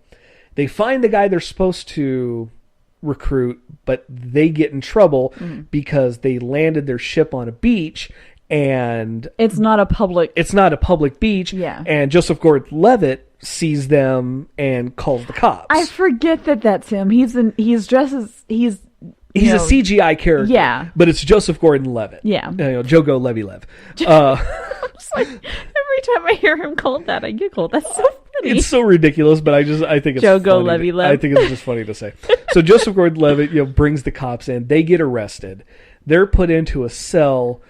They find the guy they're supposed to recruit, but they get in trouble because they landed their ship on a beach, and it's not a public beach. Yeah. And Joseph Gordon-Levitt sees them and calls the cops. I forget that's him. He's dressed as he's a CGI character. Yeah. But it's Joseph Gordon-Levitt. Yeah. Jogo Levy-Lev. It's like every time I hear him called that, I giggle. That's so funny. It's so ridiculous, but I think it's Jogo funny. Levy-Lev. I think it's just funny to say. So Joseph Gordon-Levitt, brings the cops in. They get arrested. They're put into a cell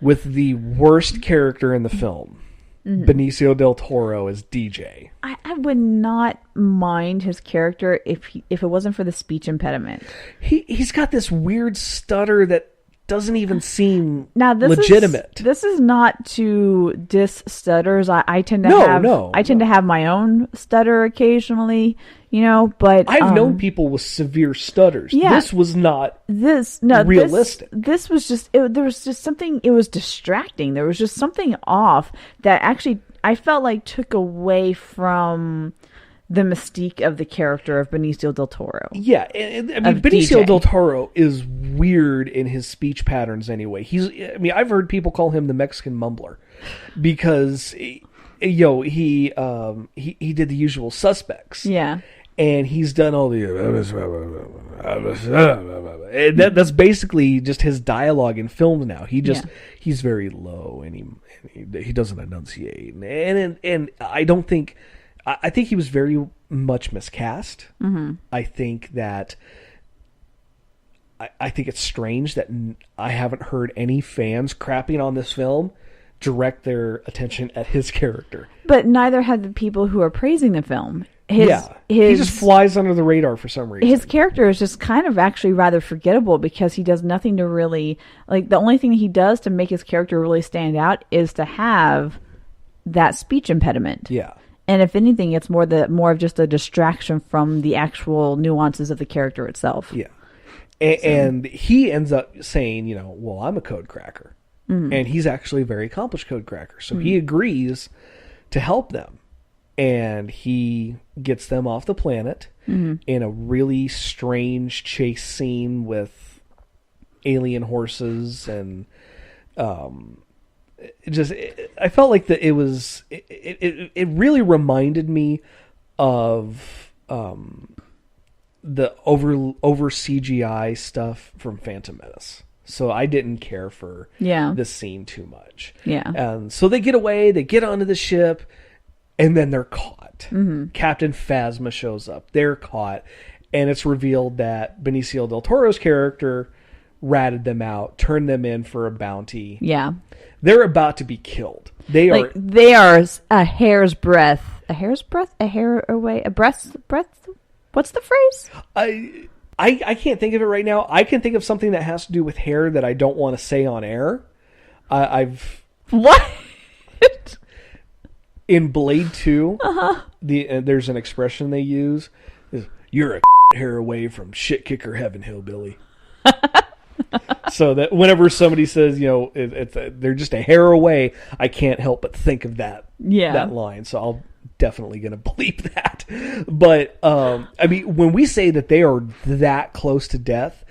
with the worst character in the film. Benicio del Toro as DJ. I would not mind his character if it wasn't for the speech impediment. He's got this weird stutter that doesn't even seem this legitimate. This is not to diss stutters. I tend to have my own stutter occasionally, but I've known people with severe stutters. Yeah, this was not realistic. This was just there was just something. It was distracting. There was just something off that actually I felt like took away from the mystique of the character of Benicio del Toro. Yeah, Benicio del Toro is weird in his speech patterns anyway. I've heard people call him the Mexican mumbler because he did The Usual Suspects. Yeah. And he's done all the that's basically just his dialogue in films now. He's very low and he doesn't enunciate. And I don't think I think he was very much miscast. I think that I think it's strange that I haven't heard any fans crapping on this film direct their attention at his character. But neither have the people who are praising the film. He just flies under the radar for some reason. His character is just kind of actually rather forgettable because he does nothing to really... Like, the only thing he does to make his character really stand out is to have that speech impediment. Yeah. And if anything, it's more of just a distraction from the actual nuances of the character itself. Yeah. And he ends up saying, well, I'm a code cracker. And he's actually a very accomplished code cracker. So he agrees to help them. And he gets them off the planet in a really strange chase scene with alien horses. And I felt like it really reminded me of the over CGI stuff from Phantom Menace. So I didn't care for this scene too much. Yeah. And so they get away, they get onto the ship, and then they're caught. Captain Phasma shows up. They're caught. And it's revealed that Benicio del Toro's character ratted them out, turned them in for a bounty. Yeah. They're about to be killed. They are a hair's breadth. A hair away. A breath. What's the phrase? I can't think of it right now. I can think of something that has to do with hair that I don't want to say on air. What? In Blade 2, there's an expression they use. You're a hair away from shit kicker heaven, hillbilly. So that whenever somebody says, they're just a hair away, I can't help but think of that line. So I'll definitely going to bleep that. But when we say that they are that close to death,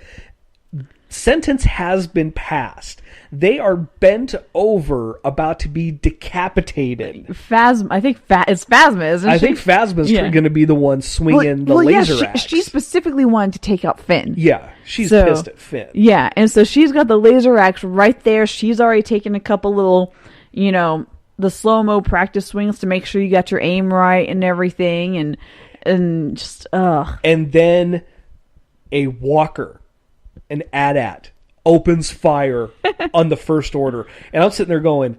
sentence has been passed. They are bent over, about to be decapitated. Phasma, I think it's Phasma, isn't she? I think Phasma's going to be the one swinging the laser axe. She specifically wanted to take out Finn. Yeah, she's pissed at Finn. Yeah, and so she's got the laser axe right there. She's already taken a couple little, the slow-mo practice swings to make sure you got your aim right and everything, and just, ugh. And then a walker, an AT-AT, opens fire on the First Order. And I'm sitting there going,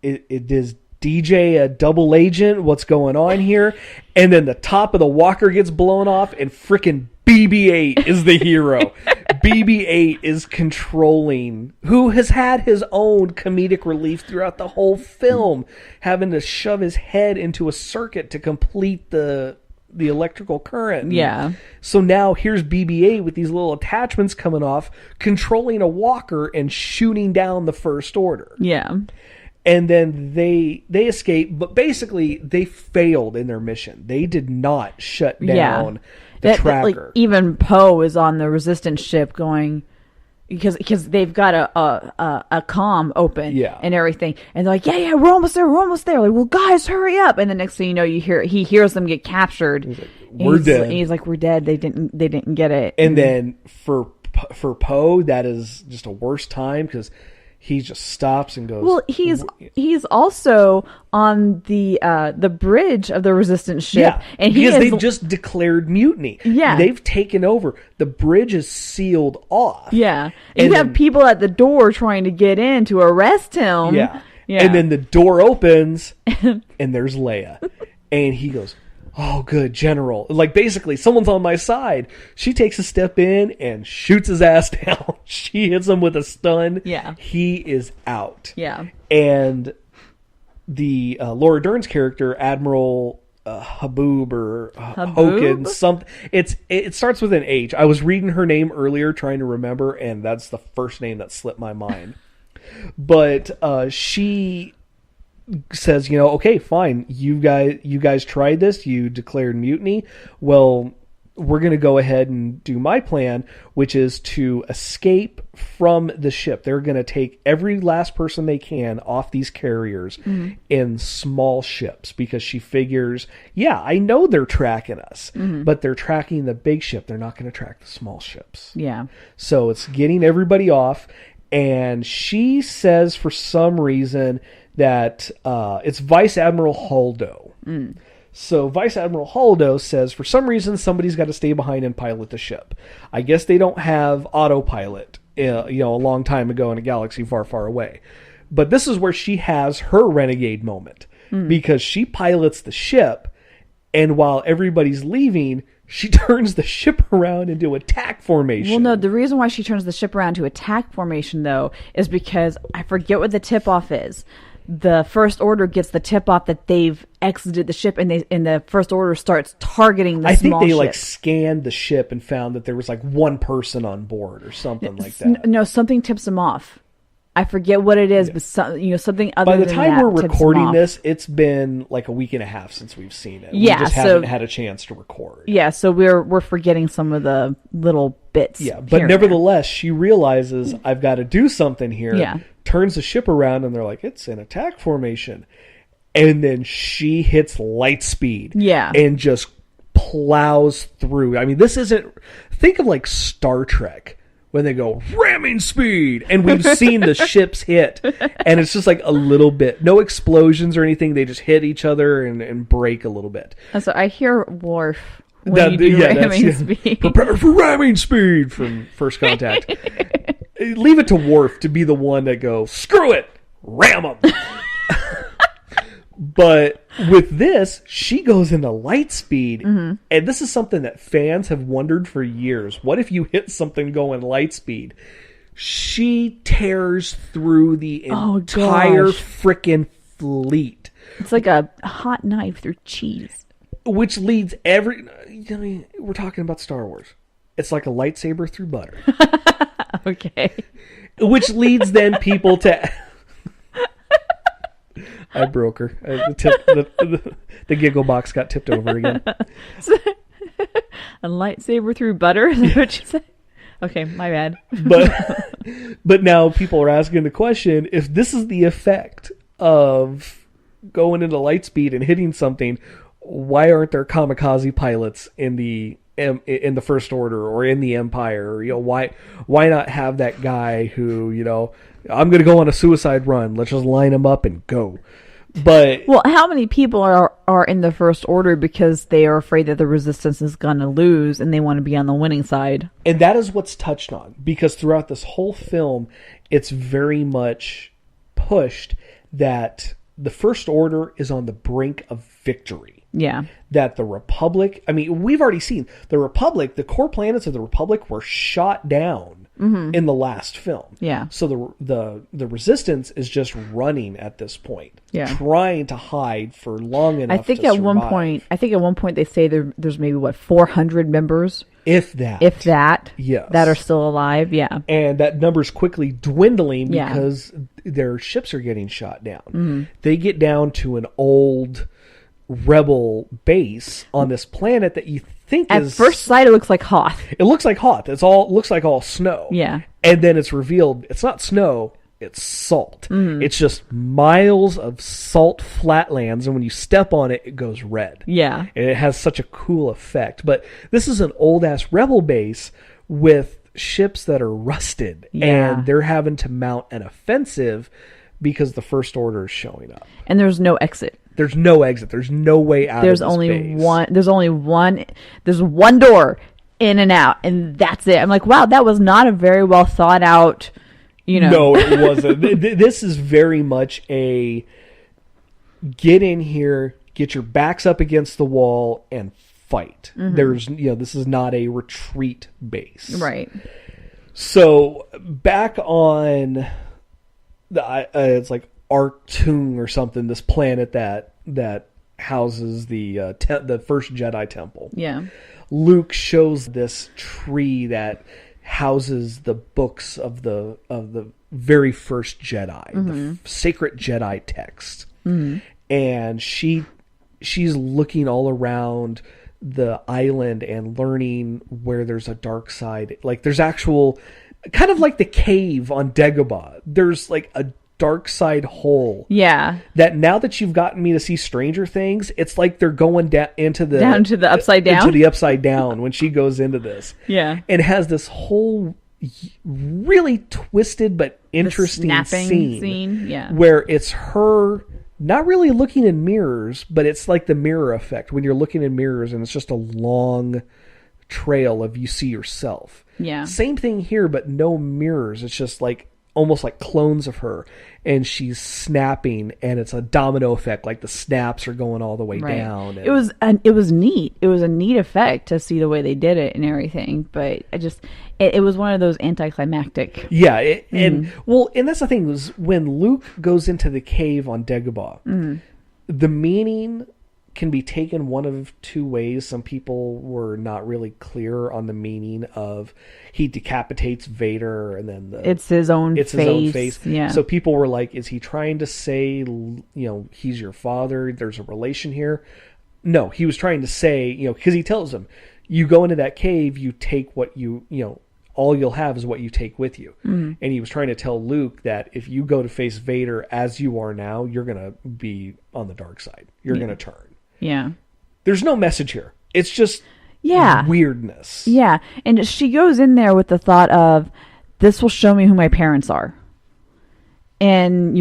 is DJ a double agent? What's going on here? And then the top of the walker gets blown off, and frickin' BB-8 is the hero. BB-8 is controlling, who has had his own comedic relief throughout the whole film, having to shove his head into a circuit to complete the electrical current. Yeah. So now here's BB-8 with these little attachments coming off, controlling a walker and shooting down the First Order. Yeah. And then they escape, but basically they failed in their mission. They did not shut down the tracker. Even Poe is on the Resistance ship going, because they've got a comm open and everything, and they're like, yeah, we're almost there. Like, well, guys, hurry up! And the next thing you know, he hears them get captured. He's like, we're dead. He's like, we're dead. They didn't get it. And then for Poe, that is just a worse time, because he just stops and goes. Well, he's also on the bridge of the Resistance ship, and they've just declared mutiny. Yeah, they've taken over. The bridge is sealed off. Yeah, and you have people at the door trying to get in to arrest him. Yeah. And then the door opens, and there's Leia, and he goes, "Oh, good, General." Like, basically, someone's on my side. She takes a step in and shoots his ass down. She hits him with a stun. Yeah. He is out. Yeah. And the Laura Dern's character, Admiral Haboob or Hokin, something. It starts with an H. I was reading her name earlier, trying to remember, and that's the first name that slipped my mind. But she says, okay, fine, you guys tried this, you declared mutiny, well, we're going to go ahead and do my plan, which is to escape from the ship. They're going to take every last person they can off these carriers in small ships, because she figures, I know they're tracking us, but they're tracking the big ship. They're not going to track the small ships. Yeah. So it's getting everybody off, and she says for some reason that it's Vice Admiral Holdo. So Vice Admiral Holdo says for some reason somebody's got to stay behind and pilot the ship. I guess they don't have autopilot, a long time ago in a galaxy far, far away. But this is where she has her renegade moment, because she pilots the ship, and while everybody's leaving, she turns the ship around into attack formation. Well, no, the reason why she turns the ship around to attack formation, though, is because I forget what the tip-off is. The First Order gets the tip-off that they've exited the ship, and the First Order starts targeting the small ship. I think they scanned the ship and found that there was one person on board or something like that. No, something tips them off. I forget what it is, but something other than that. By the time we're recording this, it's been like a week and a half since we've seen it. Yeah, we just haven't had a chance to record. Yeah, so we're forgetting some of the little bits. Yeah, but nevertheless, she realizes I've got to do something here. Yeah. Turns the ship around, and they're like, it's in attack formation. And then she hits light speed. Yeah. And just plows through. I mean, this isn't... Think of like Star Trek, when they go ramming speed, and we've seen the ships hit, and it's just like a little bit, no explosions or anything. They just hit each other and break a little bit. So I hear Worf when you do ramming speed. Prepare for ramming speed from First Contact. Leave it to Worf to be the one that goes, screw it, ram them. But with this, she goes into light speed, and this is something that fans have wondered for years. What if you hit something going light speed? She tears through the entire frickin' fleet. It's like a hot knife through cheese. Which leads we're talking about Star Wars. It's like a lightsaber through butter. Okay. Which leads then people to... I broke her. The giggle box got tipped over again. A lightsaber through butter? Is that what you said? Okay, my bad. But now people are asking the question, if this is the effect of going into light speed and hitting something, why aren't there kamikaze pilots in the First Order or in the Empire? Why not have that guy who, I'm going to go on a suicide run. Let's just line him up and go. But how many people are in the First Order because they are afraid that the Resistance is going to lose and they want to be on the winning side? And that is what's touched on, because throughout this whole film, it's very much pushed that the First Order is on the brink of victory. Yeah. That the Republic, we've already seen the Republic, the core planets of the Republic were shot down in the last film. Yeah. So the Resistance is just running at this point. Yeah. Trying to hide for long enough I think to at survive. one point they say there's maybe 400 members. If that. Yes. That are still alive, yeah. And that number's quickly dwindling because their ships are getting shot down. Mm-hmm. They get down to an old rebel base on this planet that you think at first sight it looks like Hoth. It looks like Hoth. Looks like all snow. Yeah. And then it's revealed it's not snow, it's salt. Mm-hmm. It's just miles of salt flatlands, and when you step on it, it goes red. Yeah. And it has such a cool effect. But this is an old-ass rebel base with ships that are rusted, and they're having to mount an offensive because the First Order is showing up. And there's no exit. There's no exit. There's no way out of this base. There's one door in and out, and that's it. I'm like, wow, that was not a very well thought out, No, it wasn't. This is very much a get in here, get your backs up against the wall, and fight. Mm-hmm. There's, this is not a retreat base. Right. So back on it's like Arctung or something, this planet that houses the first Jedi temple. Yeah. Luke shows this tree that houses the books of the very first Jedi, the sacred Jedi text. Mm-hmm. And she's looking all around the island and learning where there's a dark side. Like there's actual, kind of like the cave on Dagobah. There's like a dark side hole. Yeah. That now that you've gotten me to see Stranger Things, it's like they're going down to the upside down. Into the upside down when she goes into this. Yeah. And has this whole really twisted but interesting scene. Yeah. Where it's her not really looking in mirrors, but it's like the mirror effect when you're looking in mirrors and it's just a long trail of you see yourself. Yeah. Same thing here, but no mirrors. It's just like almost like clones of her, and she's snapping, and it's a domino effect, like the snaps are going all the way down. And it was neat. It was a neat effect to see the way they did it and everything, but it was one of those anticlimactic. Yeah, and that's the thing, was when Luke goes into the cave on Dagobah, the meaning can be taken one of two ways. Some people were not really clear on the meaning of he decapitates Vader and then it's his own face. Yeah. So people were like, is he trying to say, he's your father? There's a relation here. No, he was trying to say, because he tells him, you go into that cave, you take what all you'll have is what you take with you. Mm-hmm. And he was trying to tell Luke that if you go to face Vader as you are now, you're going to be on the dark side. You're going to turn. Yeah. There's no message here. It's just weirdness. Yeah. And she goes in there with the thought of, this will show me who my parents are. And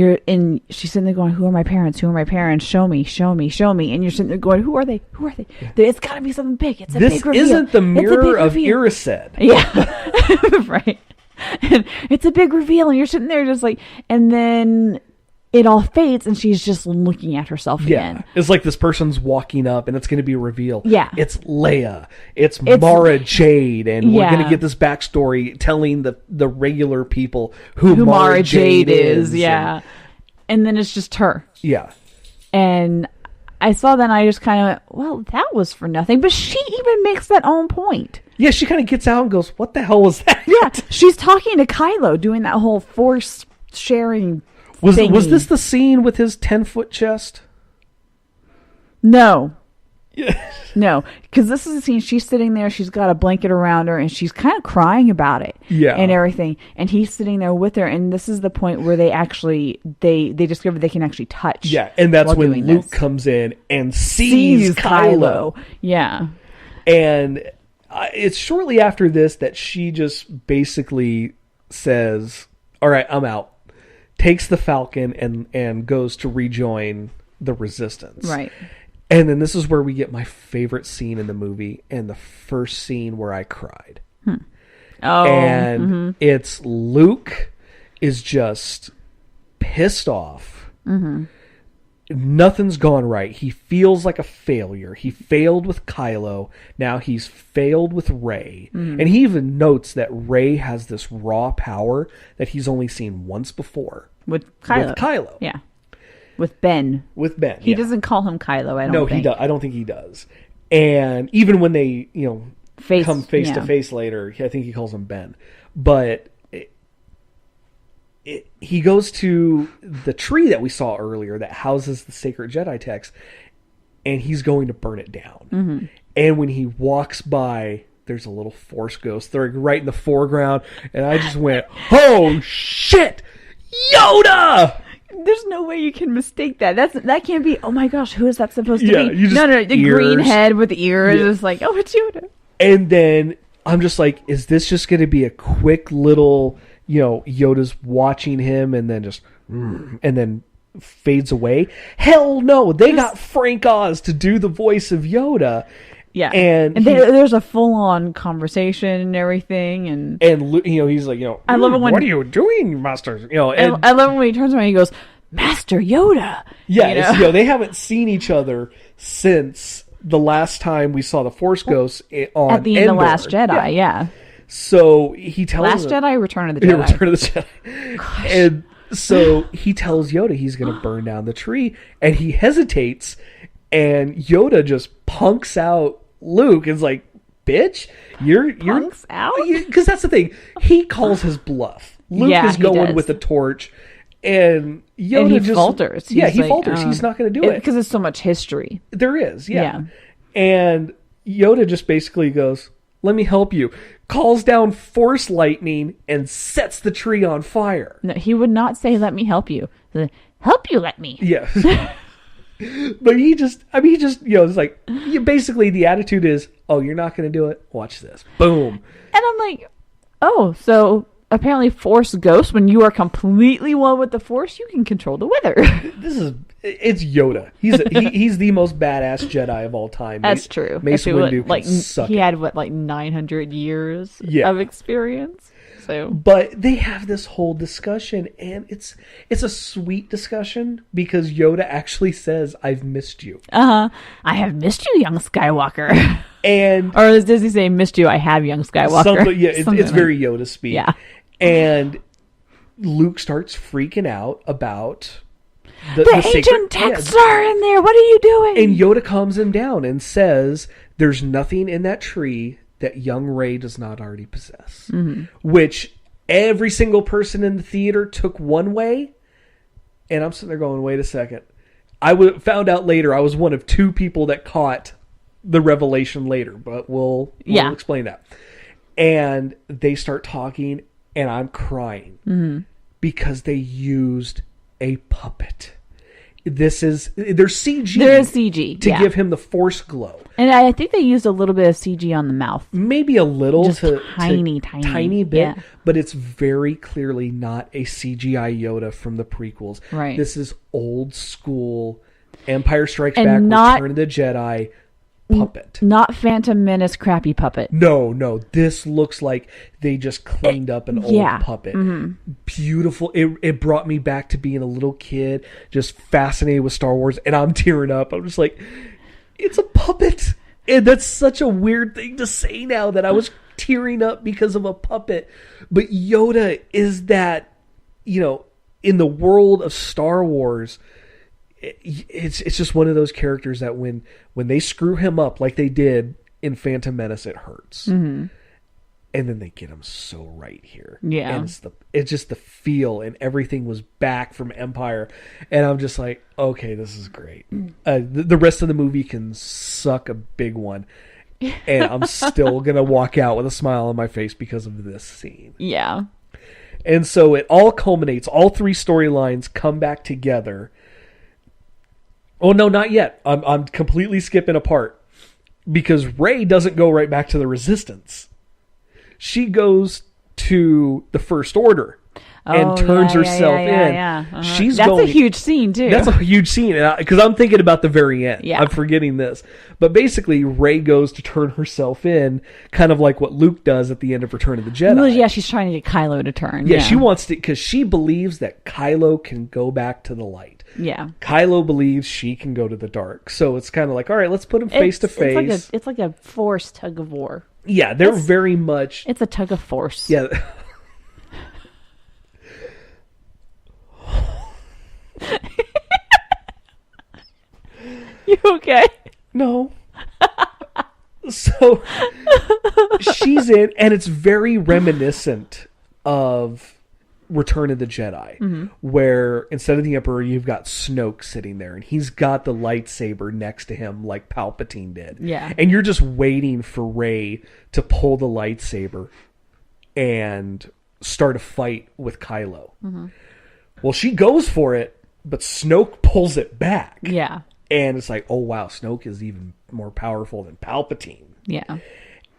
she's sitting there going, who are my parents? Who are my parents? Show me, show me, show me. And you're sitting there going, who are they? Who are they? Yeah. It's got to be something big. It's a big reveal. This isn't the mirror of Irised. Yeah. Right. And it's a big reveal. And you're sitting there just like, and then it all fades, and she's just looking at herself again. It's like this person's walking up, and it's going to be revealed. Yeah. It's Leia. It's Mara Jade, and we're going to get this backstory telling the regular people who Mara Jade is. Yeah. And then it's just her. Yeah. And I saw that, and I just kind of went, well, that was for nothing. But she even makes that own point. Yeah, she kind of gets out and goes, what the hell was that? Yeah. She's talking to Kylo, doing that whole force sharing Was this the scene with his 10-foot chest? No. No, because this is a scene. She's sitting there. She's got a blanket around her, and she's kind of crying about it. Yeah. And everything. And he's sitting there with her. And this is the point where they actually they discover they can actually touch. Yeah, and that's while when doing Luke this. comes in and sees Kylo. Yeah. And it's shortly after this that she just basically says, "All right, I'm out." Takes the Falcon and goes to rejoin the Resistance. Right. And then this is where we get my favorite scene in the movie, and the first scene where I cried. Oh. And it's Luke is just pissed off. Nothing's gone right. He feels like a failure. He failed with Kylo. Now he's failed with Rey. And he even notes that Rey has this raw power that he's only seen once before. With Kylo. With Kylo. Yeah. With Ben. With Ben. He yeah. doesn't call him Kylo, I don't No, think. he does. I don't think he does. And even when they, come face yeah. to face later, I think he calls him Ben. But he goes to the tree that we saw earlier that houses the sacred Jedi text, and he's going to burn it down. And when he walks by, there's a little Force ghost right in the foreground, and I just went, "Oh shit, Yoda!" There's no way you can mistake that. That can't be. Oh my gosh, who is that supposed to Yeah, be? you just- No, the green ears. head with the ears. Yeah. It's like, oh, it's Yoda. And then I'm just like, is this just going to be a quick little, Yoda's watching him and then and then fades away? Hell no. They got Frank Oz to do the voice of Yoda. Yeah, And there's a full-on conversation and everything, and he's like, I love it when- what are you doing, Master? And I love it when he turns around and he goes, Master Yoda. yeah, they haven't seen each other since the last time we saw the Force Ghosts on At the end of Endor. Last Jedi, yeah. So he tells Last him, Jedi, Return of the Yeah, Jedi. Return of the Jedi. And so he tells Yoda he's going to burn down the tree, and he hesitates, and Yoda just punks out Luke and is like, "Bitch, you're Punks out? Because that's the thing. He calls his bluff. Luke Yeah, is he going does. with the torch, and Yoda And he just falters. Yeah, He's he like, falters. He's not going to do it because there's so much history. there is, yeah. Yeah. And Yoda just basically goes, "Let me help you." Calls down Force lightning and sets the tree on fire. No, he would not say, "Let me help you." Help you, let me. Yeah. But it's like, basically the attitude is, "Oh, you're not going to do it? Watch this." Boom. And I'm like, oh, so apparently Force Ghost, when you are completely one with the Force, you can control the weather. It's Yoda. He's the most badass Jedi of all time. That's true. Mace Actually, Windu can suck he it. had 900 years Yeah. of experience. So But they have this whole discussion, and it's a sweet discussion because Yoda actually says, "I've missed you." I have missed you, young Skywalker. And Or does he say, "Missed you, I have, young Skywalker"? Something it's very Yoda speak. Yeah. And Luke starts freaking out about The ancient sacred texts are in there. What are you doing? And Yoda calms him down and says, "There's nothing in that tree that young Rey does not already possess." Which every single person in the theater took one way, and I'm sitting there going, "Wait a second." Found out later I was one of two people that caught the revelation later, but we'll explain that. And they start talking, and I'm crying because they used a puppet. There's CG. There is CG to give him the Force glow. And I think they used a little bit of CG on the mouth. Maybe a little, Just tiny bit, yeah. but it's very clearly not a CGI Yoda from the prequels. Right. This is old school Empire Strikes And Back, not- Return of the Jedi puppet. Not Phantom Menace crappy puppet. No, this looks like they just cleaned up an old puppet. Beautiful. It brought me back to being a little kid, just fascinated with Star Wars, and I'm tearing up. I'm just like, it's a puppet. And that's such a weird thing to say now that I was tearing up because of a puppet. But Yoda is that, in the world of Star Wars, it's just one of those characters that when they screw him up like they did in Phantom Menace, it hurts. And then they get him so right here. Yeah. And it's just the feel, and everything was back from Empire. And I'm just like, okay, this is great. The rest of the movie can suck a big one. And I'm still going to walk out with a smile on my face because of this scene. Yeah. And so it all culminates. All three storylines come back together. Oh, no, not yet. I'm completely skipping a part. Because Rey doesn't go right back to the Resistance. She goes to the First Order and turns herself in. Yeah. Uh-huh. That's a huge scene, too. That's a huge scene, because I'm thinking about the very end. Yeah. I'm forgetting this. But basically, Rey goes to turn herself in, kind of like what Luke does at the end of Return of the Jedi. Well, yeah, she's trying to get Kylo to turn. Yeah, she wants to, because she believes that Kylo can go back to the light. Yeah. Kylo believes she can go to the dark. So it's kind of like, all right, let's put them face to face. It's like a force tug of war. Yeah, they're very much... It's a tug of force. Yeah. You okay? No. So she's in, and it's very reminiscent of Return of the Jedi, where instead of the Emperor, you've got Snoke sitting there, and he's got the lightsaber next to him like Palpatine did. Yeah. And you're just waiting for Rey to pull the lightsaber and start a fight with Kylo. Well, she goes for it, but Snoke pulls it back. Yeah. And it's like, oh, wow, Snoke is even more powerful than Palpatine. Yeah.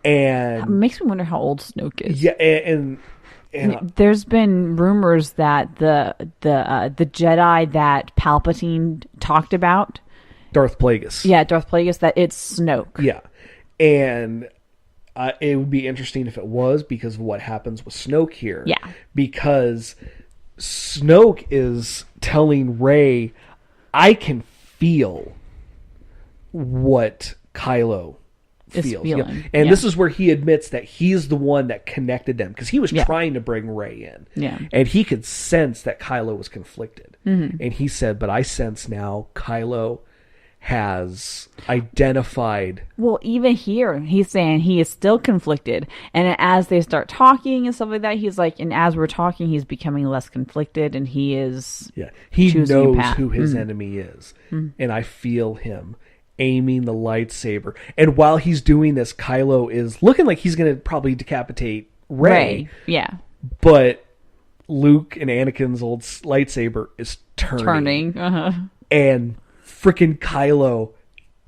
And It makes me wonder how old Snoke is. yeah, and There's been rumors that the Jedi that Palpatine talked about, Darth Plagueis. Darth Plagueis, that it's Snoke. Yeah. And it would be interesting if it was, because of what happens with Snoke here. Yeah. Because Snoke is telling Rey, I can feel what Kylo Is feels. feeling. And Yeah. this is where he admits that he's the one that connected them, because he was trying to bring Rey in. Yeah. And he could sense that Kylo was conflicted. And he said, but I sense now Kylo has identified. Well, even here, he's saying he is still conflicted. And as they start talking and stuff like that, he's like, and as we're talking, he's becoming less conflicted, and he is He choosing a knows path. who his enemy is. And I feel him aiming the lightsaber. And while he's doing this, Kylo is looking like he's going to probably decapitate Rey. Yeah. But Luke and Anakin's old lightsaber is turning. And freaking Kylo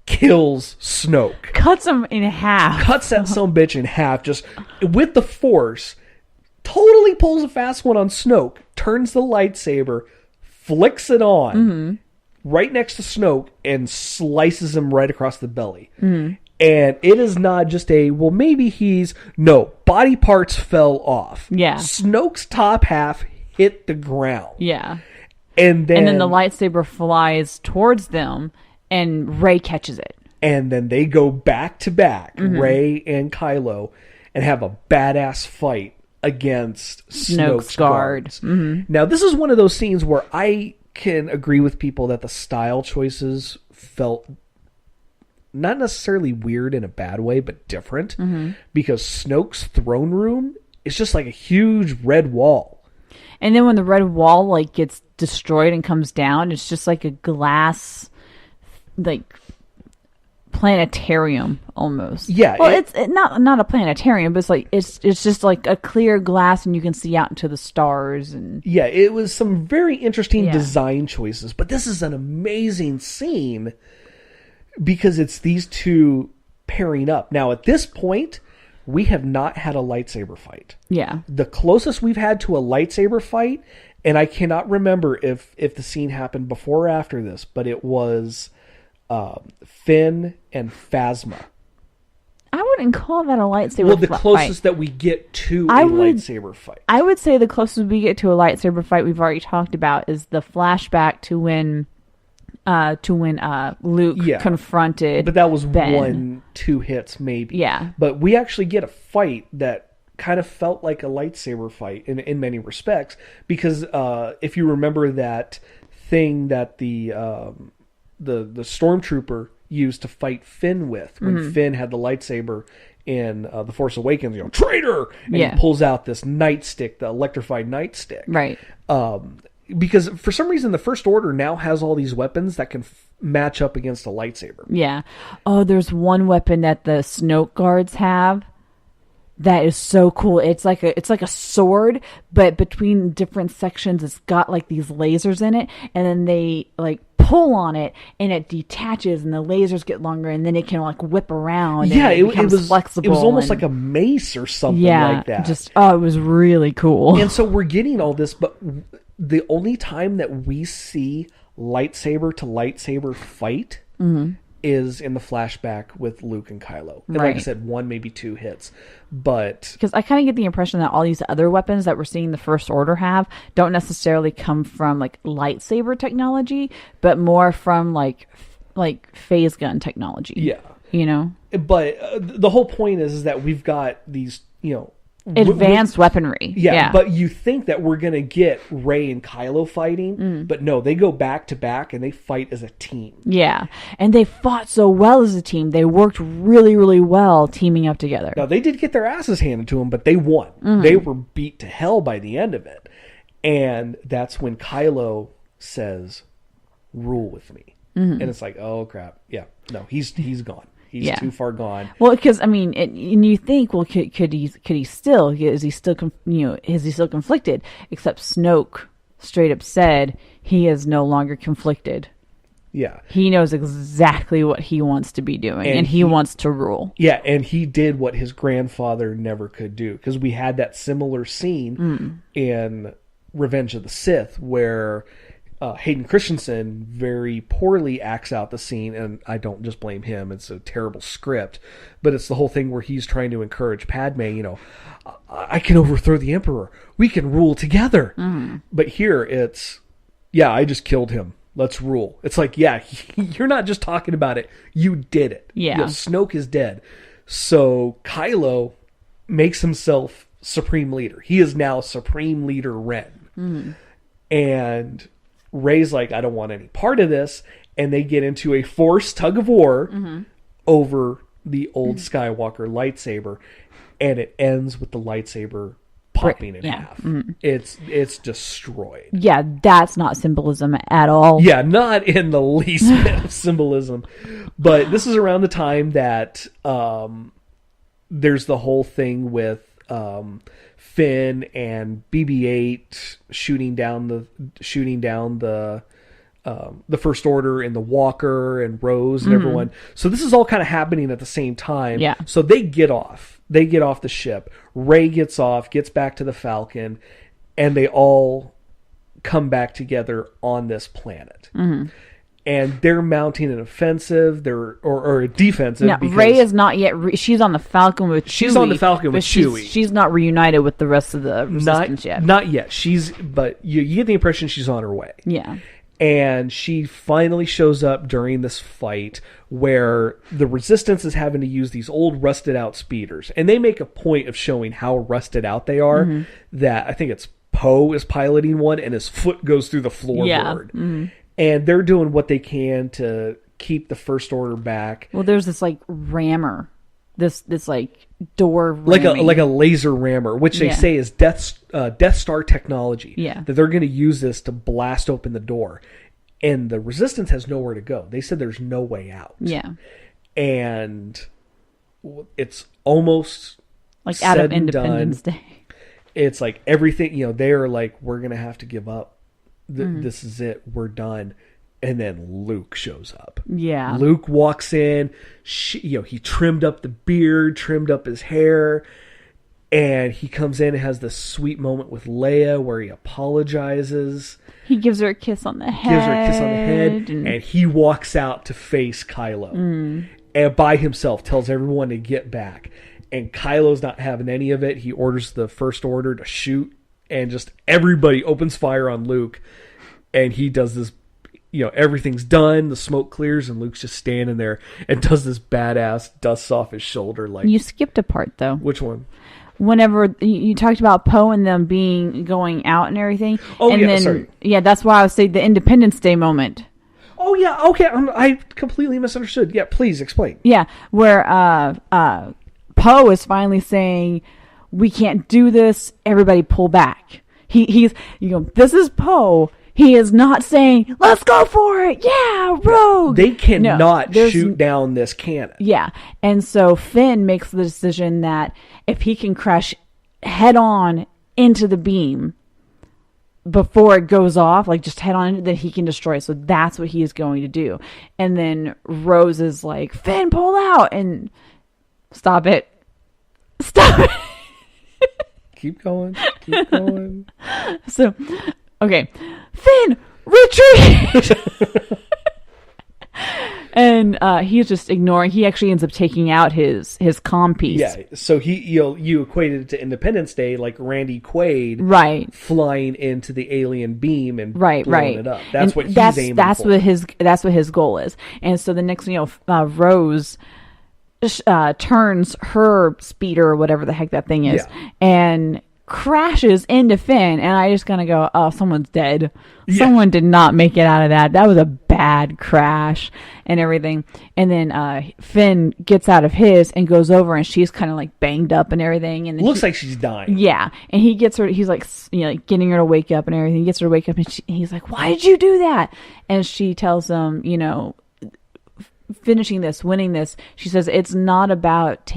kills Snoke. Cuts him in half. Cuts that sumbitch in half, just with the Force. Totally pulls a fast one on Snoke. Turns the lightsaber, flicks it on, right next to Snoke, and slices him right across the belly. And it is not just well, maybe no, body parts fell off. Yeah. Snoke's top half hit the ground. Yeah. And then the lightsaber flies towards them, and Rey catches it. And then they go back to back, Rey and Kylo, and have a badass fight against Snoke's guards. Now, this is one of those scenes where I can agree with people that the style choices felt not necessarily weird in a bad way, but different, because Snoke's throne room is just like a huge red wall. And then when the red wall like gets destroyed and comes down, it's just like a glass, like planetarium almost. Yeah. Well, it's not a planetarium, but it's just like a clear glass, and you can see out into the stars. And yeah, it was some very interesting Yeah. design choices. But this is an amazing scene because it's these two pairing up. Now, at this point, we have not had a lightsaber fight. yeah, The closest we've had to a lightsaber fight, and I cannot remember if the scene happened before or after this, but it was Finn and Phasma. I wouldn't call that a lightsaber. Well, the fight. closest that we get to a lightsaber fight. I would say the closest we get to a lightsaber fight we've already talked about is the flashback to when Luke confronted. But that was Ben. 1-2 hits maybe. Yeah. But we actually get a fight that kind of felt like a lightsaber fight in many respects, because if you remember that thing that the stormtrooper used to fight Finn with when Finn had the lightsaber in The Force Awakens, traitor, and he pulls out this nightstick, the electrified nightstick. Right. Because for some reason, the First Order now has all these weapons that can match up against a lightsaber. Yeah. Oh, there's one weapon that the Snoke guards have that is so cool. It's like a sword, but between different sections, it's got like these lasers in it, and then they like pull on it, and it detaches, and the lasers get longer, and then it can like whip around. Yeah, and it was flexible. It was almost like a mace or something like that. It was really cool. And so we're getting all this, but the only time that we see lightsaber to lightsaber fight is in the flashback with Luke and Kylo. And like I said, 1, maybe 2 hits. But because I kind of get the impression that all these other weapons that we're seeing the First Order have don't necessarily come from like lightsaber technology, but more from like phase gun technology. Yeah. You know? But the whole point is that we've got these, advanced weaponry. Yeah, but you think that we're going to get Rey and Kylo fighting, but no, they go back to back and they fight as a team. Yeah, and they fought so well as a team. They worked really, really well teaming up together. Now, they did get their asses handed to them, but they won. They were beat to hell by the end of it. And that's when Kylo says, "Rule with me." And it's like, oh, crap. Yeah, no, he's gone. He's too far gone. Well, because I mean, and you think, well, could he still? Is he still conflicted? Except Snoke straight up said he is no longer conflicted. Yeah, he knows exactly what he wants to be doing, and he wants to rule. Yeah, and he did what his grandfather never could do, because we had that similar scene in Revenge of the Sith where Hayden Christensen very poorly acts out the scene, and I don't just blame him. It's a terrible script, but it's the whole thing where he's trying to encourage Padme, I can overthrow the Emperor. We can rule together. But here it's, I just killed him. Let's rule. It's like, you're not just talking about it. You did it. Yeah. Snoke is dead. So Kylo makes himself Supreme Leader. He is now Supreme Leader Ren. And Rey's like, I don't want any part of this, and they get into a forced tug of war over the old Skywalker lightsaber, and it ends with the lightsaber popping in half. It's destroyed. Yeah, that's not symbolism at all. Yeah, not in the least bit of symbolism. But this is around the time that there's the whole thing with Finn and BB-8 shooting down the First Order and the Walker and Rose and everyone. So this is all kind of happening at the same time. Yeah. So they get off. They get off the ship. Rey gets off, gets back to the Falcon, and they all come back together on this planet. And they're mounting an offensive, or a defensive. No, Rey is not yet. She's on the Falcon with Chewie. She's on the Falcon with Chewie. She's not reunited with the rest of the Resistance yet. Not yet. But you get the impression she's on her way. Yeah. And she finally shows up during this fight where the Resistance is having to use these old rusted out speeders. And they make a point of showing how rusted out they are. That I think it's Poe is piloting one and his foot goes through the floorboard. Yeah. And they're doing what they can to keep the First Order back. Well, there's this like rammer, this like door ramming. like a laser rammer, which they say is Death Star technology. Yeah, that they're going to use this to blast open the door, and the Resistance has nowhere to go. They said there's no way out. Yeah, and it's almost like out of Independence Day. It's like everything. They're like, we're going to have to give up. This is it. We're done. And then Luke shows up. Yeah. Luke walks in. He trimmed up the beard, trimmed up his hair. And he comes in and has this sweet moment with Leia where he apologizes. He gives her a kiss on the head. And he walks out to face Kylo. And by himself tells everyone to get back. And Kylo's not having any of it. He orders the First Order to shoot. And just everybody opens fire on Luke, and he does this, everything's done, the smoke clears, and Luke's just standing there and does this badass dusts off his shoulder. Like, you skipped a part, though. Which one? Whenever you talked about Poe and them going out and everything. Oh, and then, sorry. Yeah, that's why I was saying the Independence Day moment. Oh, yeah, okay, I completely misunderstood. Yeah, please explain. Yeah, where Poe is finally saying, we can't do this. Everybody pull back. He's, this is Poe. He is not saying, let's go for it. Yeah, rogue. They cannot shoot down this cannon. Yeah. And so Finn makes the decision that if he can crash head on into the beam before it goes off, like just head on, then he can destroy it. So that's what he is going to do. And then Rose is like, Finn, pull out. And stop it. Stop it. Keep going. Keep going. So, okay. Finn, retreat! And he's just ignoring. He actually ends up taking out his comm piece. Yeah, so you equated it to Independence Day, like Randy Quaid, right, flying into the alien beam and blowing it up. That's and what he's aiming that's for. That's what his goal is. And so the next, Rose turns her speeder or whatever the heck that thing is, and crashes into Finn, and I just gonna go, oh, someone's dead. Someone did not make it out of that. That was a bad crash and everything. And then Finn gets out of his and goes over, and she's kind of like banged up and everything. And then looks like she's dying. Yeah, and he gets her. He's like, like getting her to wake up and everything. He gets her to wake up, and he's like, "Why did you do that?" And she tells him, finishing this, winning this, she says, it's not about,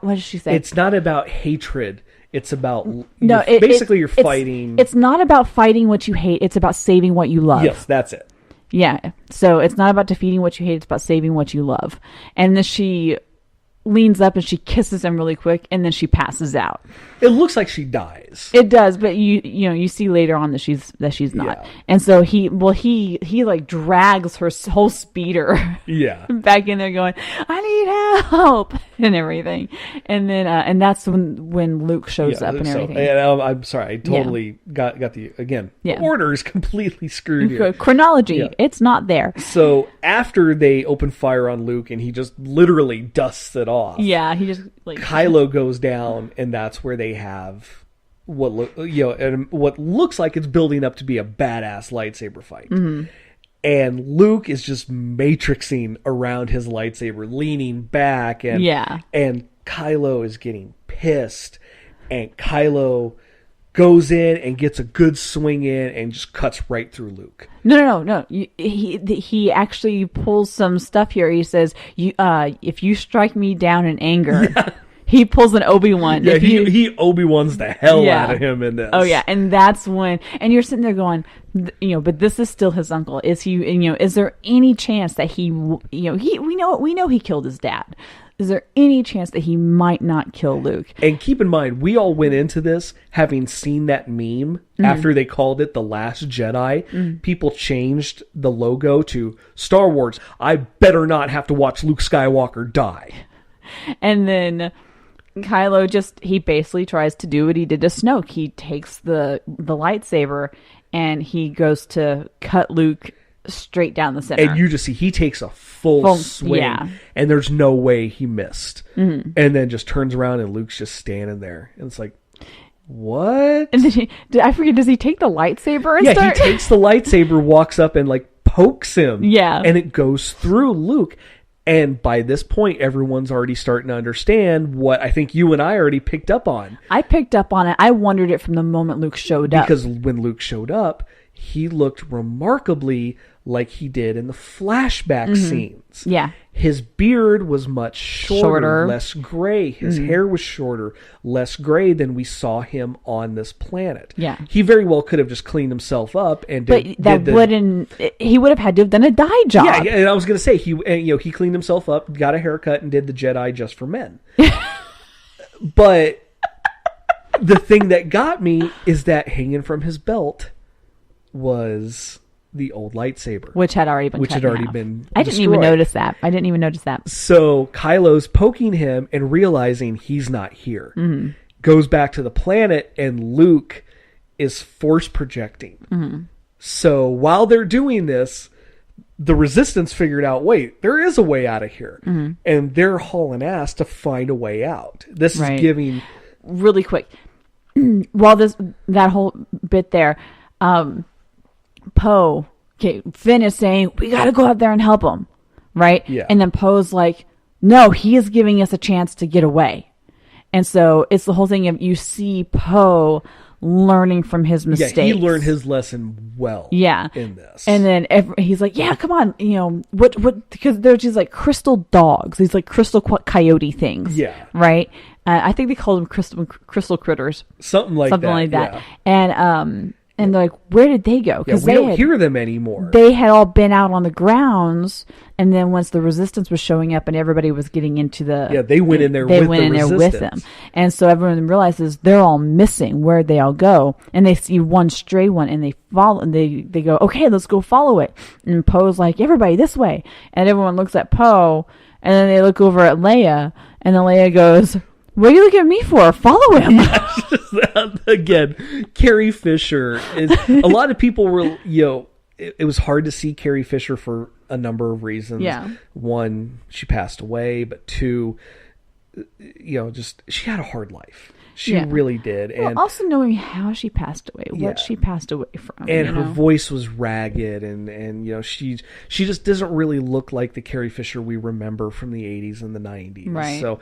what does she say? It's not about hatred. It's about, you're fighting. It's not about fighting what you hate. It's about saving what you love. Yes, that's it. Yeah. So it's not about defeating what you hate. It's about saving what you love. And then she leans up and she kisses him really quick, and then she passes out. It looks like she dies. It does, but you see later on that she's not. Yeah. And so he like drags her whole speeder back in there going, I need help and everything. And then and that's when Luke shows up and everything. And I'm sorry, I totally got the the order is completely screwed here. Chronology, it's not there. So after they open fire on Luke and he just literally dusts it off. Yeah, he just like Kylo goes down, and that's where they have what looks like it's building up to be a badass lightsaber fight. Mm-hmm. And Luke is just matrixing around his lightsaber, leaning back, and Kylo is getting pissed, and Kylo goes in and gets a good swing in and just cuts right through Luke. No. He actually pulls some stuff here. He says, if you strike me down in anger, he pulls an Obi-Wan. Yeah, he Obi-Wan's the hell out of him in this. Oh yeah, and that's when, and you're sitting there going, but this is still his uncle. Is he? Is there any chance that he? We know he killed his dad. Is there any chance that he might not kill Luke? And keep in mind, we all went into this having seen that meme after they called it The Last Jedi. People changed the logo to Star Wars. I better not have to watch Luke Skywalker die. And then Kylo he basically tries to do what he did to Snoke. He takes the lightsaber and he goes to cut Luke straight down the center. And you just see he takes a full swing, and there's no way he missed. Mm-hmm. And then just turns around and Luke's just standing there, and it's like, what? And then I forget, does he take the lightsaber and start? He takes the lightsaber, walks up and like pokes him, and it goes through Luke. And by this point, everyone's already starting to understand what I think you and I already picked up on. I picked up on it. I wondered it from the moment Luke showed up. Because when Luke showed up, he looked remarkably like he did in the flashback scenes. Yeah. His beard was much shorter. Less gray. His hair was shorter, less gray than we saw him on this planet. Yeah. He very well could have just cleaned himself up and he would have had to have done a dye job. Yeah, and I was going to say, he cleaned himself up, got a haircut, and did the Jedi just for men. But the thing that got me is that hanging from his belt was the old lightsaber, which had already been been I didn't even notice that. So Kylo's poking him and realizing he's not here. Mm-hmm. Goes back to the planet, and Luke is force projecting. Mm-hmm. So while they're doing this, the Resistance figured out, wait, there is a way out of here. Mm-hmm. And they're hauling ass to find a way out. This is giving... Really quick. While that whole bit there... Finn is saying, we got to go out there and help him, right? Yeah. And then Poe's like, no, he is giving us a chance to get away. And so it's the whole thing of you see Poe learning from his mistakes. Yeah, he learned his lesson well. Yeah, in this, and then he's like, "Yeah, come on, what?" Because there's these like crystal dogs, these like crystal coyote things. Yeah, right. I think they called them crystal critters, something like that. Yeah. And they're like, where did they go? Because we don't hear them anymore. They had all been out on the grounds, and then once the resistance was showing up and everybody was getting into they went in there. They went in there with them, and so everyone realizes they're all missing. Where'd they all go? And they see one stray one, and they follow. And they go, okay, let's go follow it. And Poe's like, everybody this way, and everyone looks at Poe, and then they look over at Leia, and then Leia goes, what are you looking at me for? Follow him. Again, Carrie Fisher is. A lot of people were, it was hard to see Carrie Fisher for a number of reasons. Yeah. One, she passed away, but two, just she had a hard life. She really did. And also knowing how she passed away, what she passed away from. And her voice was ragged, and she just doesn't really look like the Carrie Fisher we remember from the 80s and the 90s. Right. So,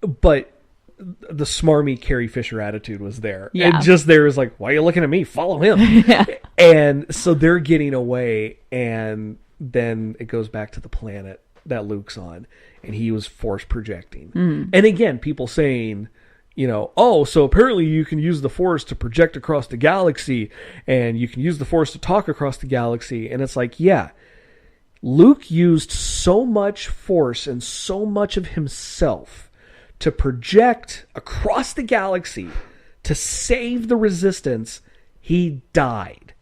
but the smarmy Carrie Fisher attitude was there. Yeah. And just there is like, why are you looking at me? Follow him. Yeah. And so they're getting away, and then it goes back to the planet that Luke's on, and he was force projecting. And again, people saying, so apparently you can use the force to project across the galaxy, and you can use the force to talk across the galaxy. And it's like, yeah, Luke used so much force and so much of himself to project across the galaxy to save the resistance. He died.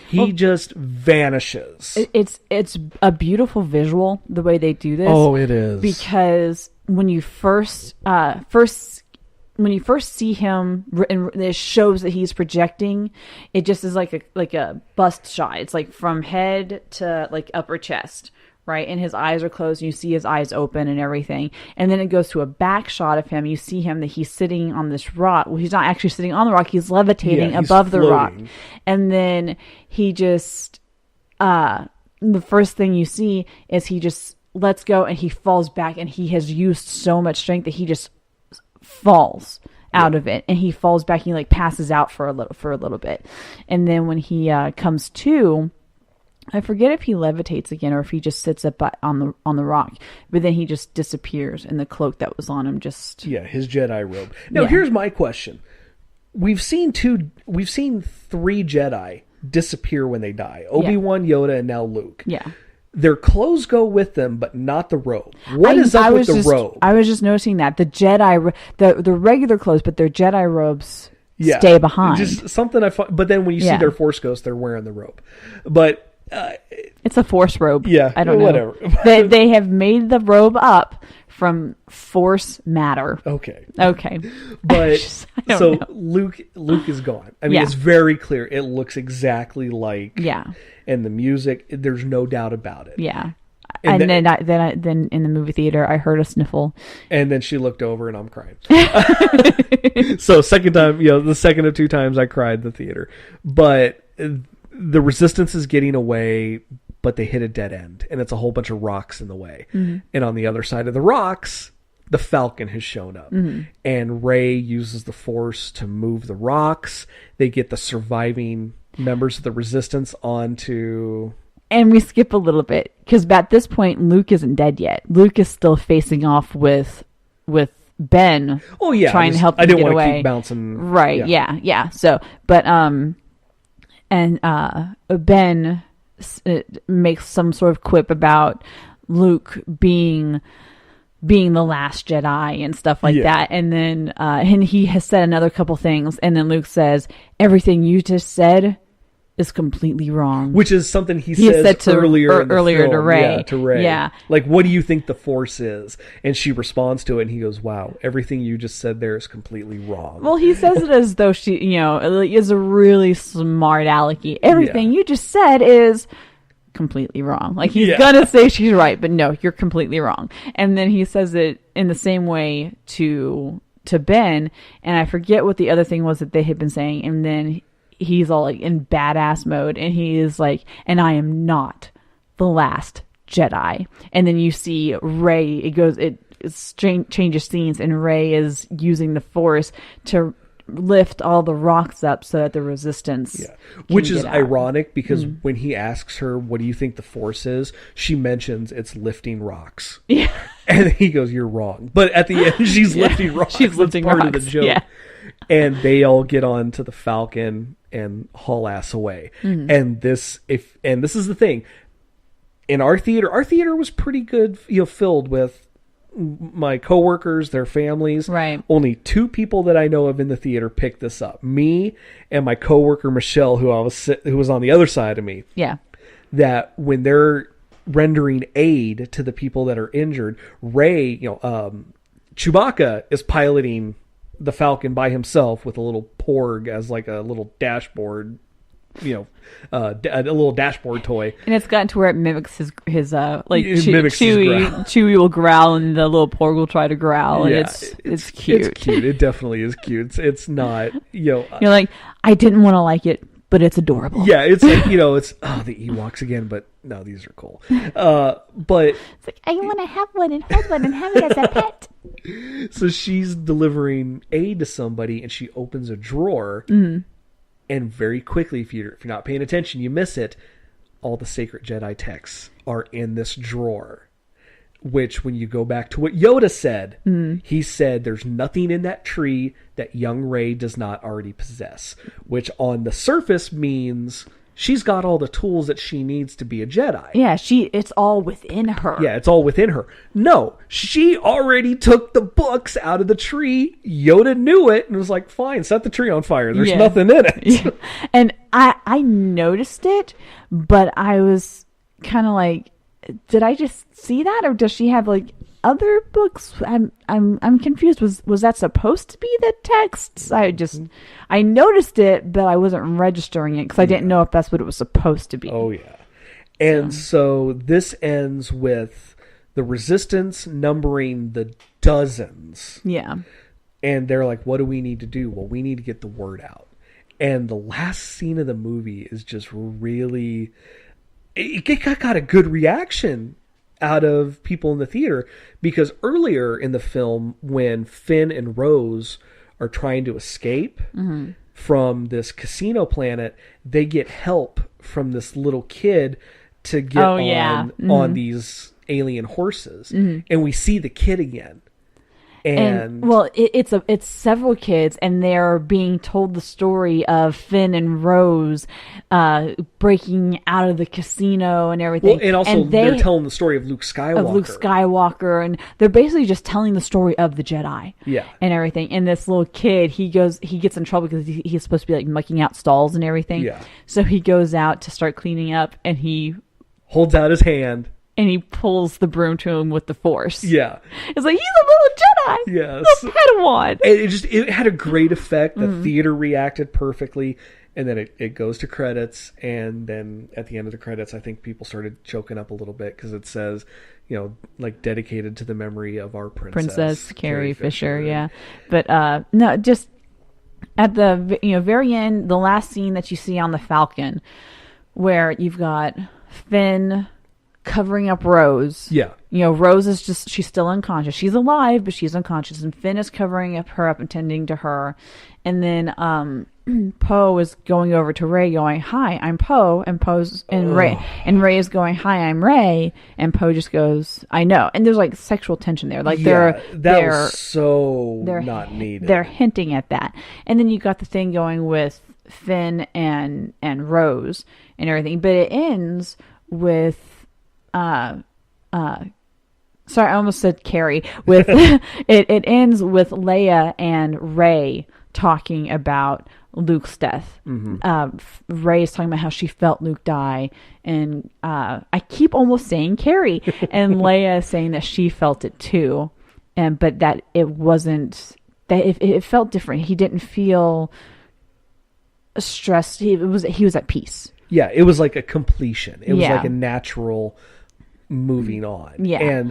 He just vanishes. It's a beautiful visual the way they do this. Oh, it is. Because when you first see him, and it shows that he's projecting, it just is like a bust shot. It's like from head to like upper chest, right? And his eyes are closed, and you see his eyes open and everything. And then it goes to a back shot of him. You see him that he's sitting on this rock. Well, he's not actually sitting on the rock. He's levitating above the rock. And then he just, the first thing you see is he just lets go, and he falls back, and he has used so much strength that he just falls out of it, and he falls back, and he like passes out for a little bit. And then when he comes to, I forget if he levitates again or if he just sits up on the rock, but then he just disappears, and the cloak that was on him just his Jedi robe. Now here's my question: we've seen three Jedi disappear when they die. Obi-Wan, Yoda, and now Luke. Yeah. Their clothes go with them, but not the robe. What is up with the robe? I was just noticing that the Jedi, the regular clothes, but their Jedi robes stay behind. Just something I find. But then when you see their Force ghosts, they're wearing the robe. But it's a Force robe. Yeah, I don't know. Whatever. they have made the robe up from Force matter. Okay. But so know. Luke is gone. I mean, it's very clear. It looks exactly like. Yeah. And the music, there's no doubt about it. Yeah. And then in the movie theater, I heard a sniffle. And then she looked over, and I'm crying. So second time, the second of two times I cried in the theater. But the resistance is getting away, but they hit a dead end, and it's a whole bunch of rocks in the way. And on the other side of the rocks, the Falcon has shown up, and Rey uses the Force to move the rocks. They get the surviving members of the resistance onto, and we skip a little bit because at this point Luke isn't dead yet. Luke is still facing off with Ben. Oh yeah, trying to help him I didn't get want away. to keep bouncing. Right? Yeah. So, but Ben makes some sort of quip about Luke being the Last Jedi and stuff like that. And then and he has said another couple things, and then Luke says, everything you just said is completely wrong. Which is something he said earlier in the film. to Rey. Yeah, to Rey. Yeah. Like, what do you think the Force is? And she responds to it, and he goes, wow, everything you just said there is completely wrong. Well, he says it as though she, is a really smart alecky. Everything you just said is completely wrong. Like, he's gonna say she's right, but no, you're completely wrong. And then he says it in the same way to Ben, and I forget what the other thing was that they had been saying, and then he's all like in badass mode, and he is like, and I am not the Last Jedi. And then you see Rey, it changes scenes, and Rey is using the Force to lift all the rocks up so that the Resistance which is get out. ironic because when he asks her, what do you think the Force is, she mentions it's lifting rocks. Yeah. And he goes, you're wrong. But at the end, she's lifting rocks. She's lifting That's part rocks. of the joke. Yeah. And they all get on to the Falcon and haul ass away. And this is the thing. In our theater was pretty good, filled with my coworkers, their families. Right. Only 2 people that I know of in the theater picked this up. Me and my coworker Michelle, who was on the other side of me. Yeah. That when they're rendering aid to the people that are injured, Rey, Chewbacca is piloting the Falcon by himself with a little porg as like a little dashboard, a little dashboard toy. And it's gotten to where it mimics his It mimics his growl. Chewie will growl and the little porg will try to growl, and it's cute. It's cute. It definitely is cute. It's not, You're like, I didn't want to like it, but it's adorable. Yeah, it's like, it's the Ewoks again, but no, these are cool. But It's like, I want to have one and hold one and have it as a pet. so she's delivering aid to somebody, and she opens a drawer. And very quickly, if you're not paying attention, you miss it. All the sacred Jedi texts are in this drawer. Which, when you go back to what Yoda said, he said there's nothing in that tree that young Rey does not already possess. Which on the surface means she's got all the tools that she needs to be a Jedi. Yeah, it's all within her. Yeah, it's all within her. No, she already took the books out of the tree. Yoda knew it and was like, fine, set the tree on fire. There's nothing in it. Yeah. And I noticed it, but I was kind of like, did I just see that, or does she have like other books? I'm confused. Was that supposed to be the texts? I noticed it, but I wasn't registering it because I didn't know if that's what it was supposed to be. Oh yeah. And so this ends with the Resistance numbering the dozens. Yeah. And they're like, what do we need to do? Well, we need to get the word out. And the last scene of the movie is just really, it got a good reaction out of people in the theater, because earlier in the film, when Finn and Rose are trying to escape from this casino planet, they get help from this little kid to get on these alien horses. And we see the kid again. And well, it's several kids, and they're being told the story of Finn and Rose breaking out of the casino and everything. Well, and also they're telling the story of Luke Skywalker. And they're basically just telling the story of the Jedi. Yeah. And everything. And this little kid, he gets in trouble because he's supposed to be like mucking out stalls and everything. Yeah. So he goes out to start cleaning up, and he holds out his hand. And he pulls the broom to him with the Force. Yeah. It's like, he's a little Jedi. Yes. The Padawan. And it had a great effect. The theater reacted perfectly. And then it goes to credits. And then at the end of the credits, I think people started choking up a little bit because it says, like dedicated to the memory of our Princess Carrie Fisher. Yeah. But no, just at the very end, the last scene that you see on the Falcon, where you've got Finn covering up Rose. Yeah. Rose is she's still unconscious. She's alive, but she's unconscious. And Finn is covering her up and tending to her. And then Poe is going over to Rey going, hi, I'm Poe. And Rey is going, hi, I'm Rey. And Poe just goes, I know. And there's like sexual tension there. Like that was so not needed. They're hinting at that. And then you got the thing going with Finn and Rose and everything. But it ends with sorry, I almost said Carrie. With it ends with Leia and Rey talking about Luke's death. Rey is talking about how she felt Luke die, and I keep almost saying Carrie, and Leia is saying that she felt it too, but that it wasn't, that it felt different. He didn't feel stressed. He was at peace. Yeah, it was like a completion. It was like a natural moving on. Yeah. And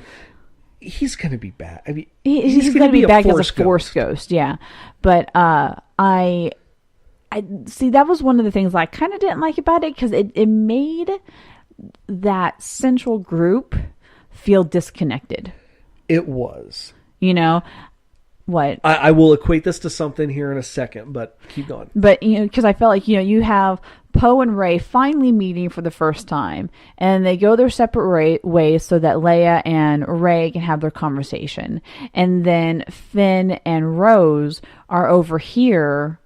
he's going to be bad. I mean, he's going to be back as a Force ghost. Yeah. But I see, that was one of the things I kind of didn't like about it, because it made that central group feel disconnected. It was. You know, what? I will equate this to something here in a second, but keep going. But, you know, because I felt like, you know, you have Poe and Rey finally meeting for the first time, and they go their separate ways so that Leia and Rey can have their conversation. And then Finn and Rose are over here,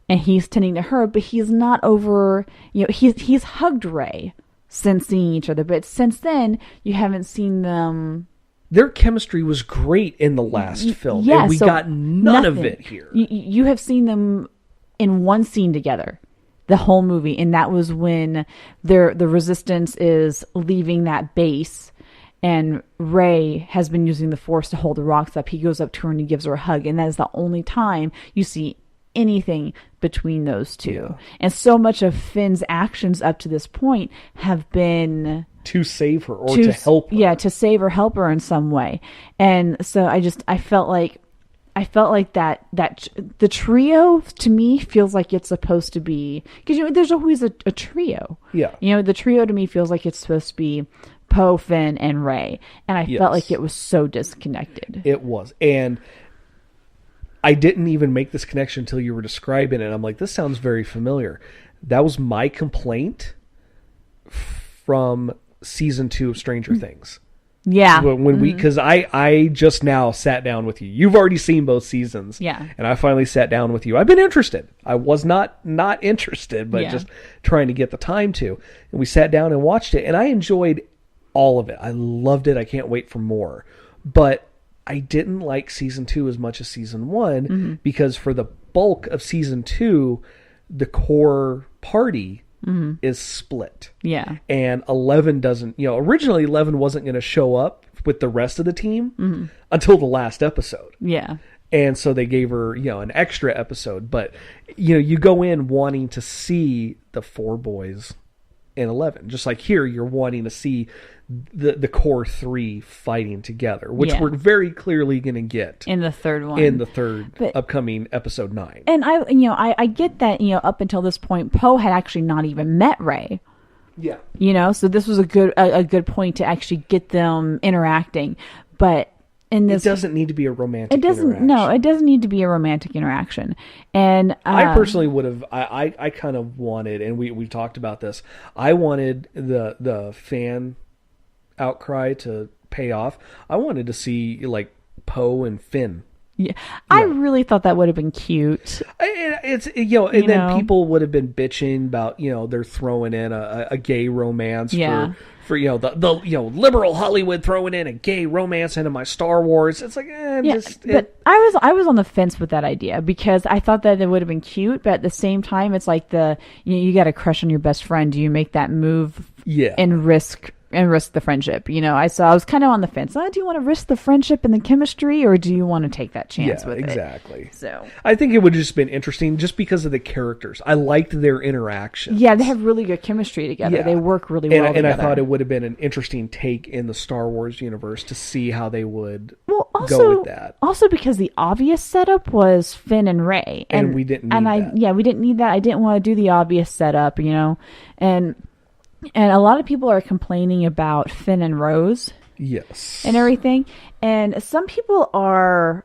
and he's tending to her, but he's not over, you know, he's hugged Rey since seeing each other. But since then, you haven't seen them. Their chemistry was great in the last film, Yeah, and we so got none of nothing. it here. You have seen them in one scene together, the whole movie, and that was when the Resistance is leaving that base, and Rey has been using the Force to hold the rocks up. He goes up to her and he gives her a hug, and that is the only time you see anything between those two. Yeah. And so much of Finn's actions up to this point have been To save her or to help her. Yeah, to save or help her in some way. And so I felt like that the trio to me feels like it's supposed to be, because, you know, there's always a trio. Yeah. You know, the trio to me feels like it's supposed to be Poe, Finn, and Rey. And I felt like it was so disconnected. It was. And I didn't even make this connection until you were describing it. I'm like, this sounds very familiar. That was my complaint from season 2 of Stranger Things. Yeah. When we, because I just now sat down with you. You've already seen both seasons. Yeah. And I finally sat down with you. I've been interested. I was not interested, but just trying to get the time to. And we sat down and watched it, and I enjoyed all of it. I loved it. I can't wait for more. But I didn't like season 2 as much as season 1 because for the bulk of season 2, the core party is split. Yeah. And 11 doesn't, you know, originally 11 wasn't going to show up with the rest of the team until the last episode. Yeah. And so they gave her, you know, an extra episode. But, you know, you go in wanting to see the 4 boys in 11. Just like here, you're wanting to see the core 3 fighting together, which we're very clearly going to get in the third one. In the third upcoming episode 9. And I get that, you know, up until this point, Poe had actually not even met Rey. Yeah. You know, so this was a good point to actually get them interacting. But in this, it doesn't need to be a romantic. It doesn't need to be a romantic interaction. And I personally would have. I kind of wanted, and we talked about this. I wanted the fan outcry to pay off. I wanted to see like Poe and Finn. Yeah, I really thought that would have been cute. It's then people would have been bitching about, you know, they're throwing in a gay romance for you know the you know, liberal Hollywood throwing in a gay romance into my Star Wars. It's like but I was on the fence with that idea because I thought that it would have been cute, but at the same time, it's like you got a crush on your best friend. Do you make that move? And risk the friendship, you know? I was kind of on the fence. Do you want to risk the friendship and the chemistry, or do you want to take that chance with it? Exactly. So I think it would have just been interesting just because of the characters. I liked their interactions. Yeah, they have really good chemistry together. They work really well together. And I thought it would have been an interesting take in the Star Wars universe to see how they would go with that. Also because the obvious setup was Finn and Rey. And we didn't need that. We didn't need that. I didn't want to do the obvious setup, you know? And a lot of people are complaining about Finn and Rose. Yes. And everything. And some people are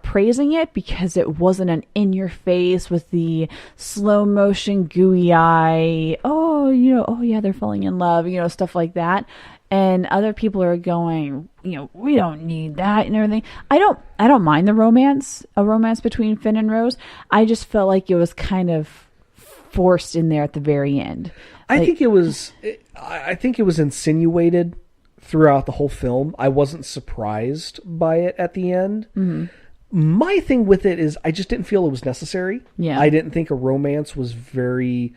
praising it because it wasn't an in-your-face with the slow-motion, gooey eye, they're falling in love, you know, stuff like that. And other people are going, you know, we don't need that and everything. I don't mind a romance between Finn and Rose. I just felt like it was kind of forced in there at the very end. I think it was insinuated throughout the whole film. I wasn't surprised by it at the end. Mm-hmm. My thing with it is I just didn't feel it was necessary. Yeah. I didn't think a romance was very,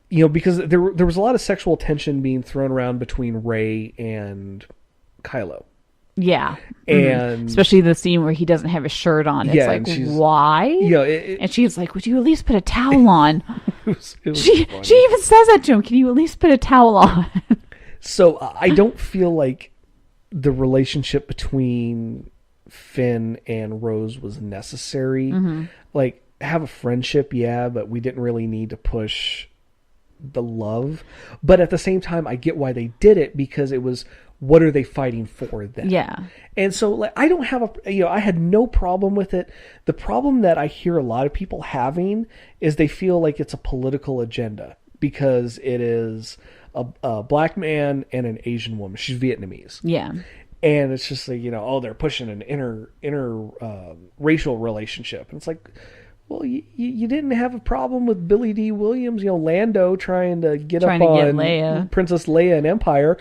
you know, because there was a lot of sexual tension being thrown around between Rey and Kylo. Yeah. And especially the scene where he doesn't have his shirt on. It's like, why? Yeah. And she's like, would you at least put a towel on? She funny. She even says that to him. Can you at least put a towel on? So I don't feel like the relationship between Finn and Rose was necessary. Mm-hmm. Like, have a friendship, but we didn't really need to push the love, but at the same time, I get why they did it, because it was, what are they fighting for then? Yeah. And so, like, I don't have I had no problem with it. The problem that I hear a lot of people having is they feel like it's a political agenda, because it is a black man and an Asian woman. She's Vietnamese. Yeah. And it's just like, they're pushing an inter racial relationship. And it's like, well, you didn't have a problem with Billy D. Williams, Lando trying to get on Leia. Princess Leia and Empire.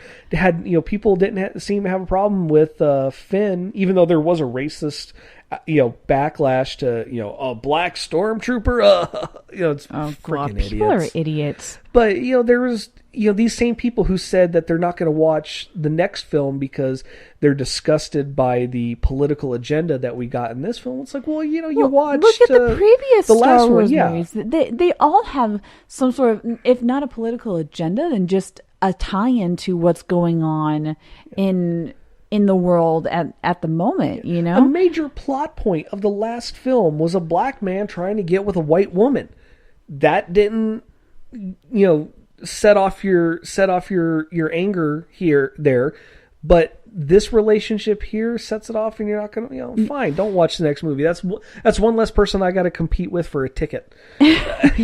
People didn't seem to have a problem with Finn, even though there was a racist, backlash to, a black stormtrooper. It's freaking idiots. People are idiots. But, there was, these same people who said that they're not going to watch the next film because they're disgusted by the political agenda that we got in this film. It's like, well, you watched... Look at the previous the Star last Wars one, movies. They all have some sort of, if not a political agenda, then just a tie-in to what's going on in the world at the moment, A major plot point of the last film was a black man trying to get with a white woman. That didn't, set off your anger there, but this relationship here sets it off, and you're not gonna, fine, don't watch the next movie. That's one less person I got to compete with for a ticket. If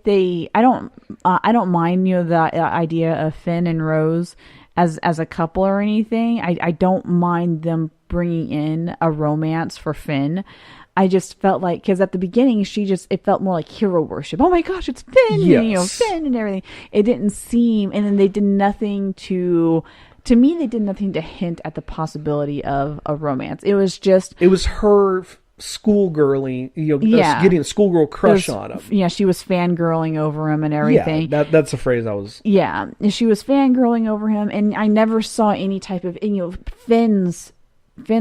they, I don't mind, the idea of Finn and Rose as a couple or anything. I don't mind them bringing in a romance for Finn. I just felt like, because at the beginning, it felt more like hero worship. Oh my gosh, it's Finn, yes. Finn and everything. It didn't seem, and then they did nothing to me, they did nothing to hint at the possibility of a romance. It was her schoolgirly, getting a schoolgirl crush on him. Yeah, she was fangirling over him and everything. Yeah, that's the phrase I was... Yeah, she was fangirling over him, and I never saw any type of... Finn's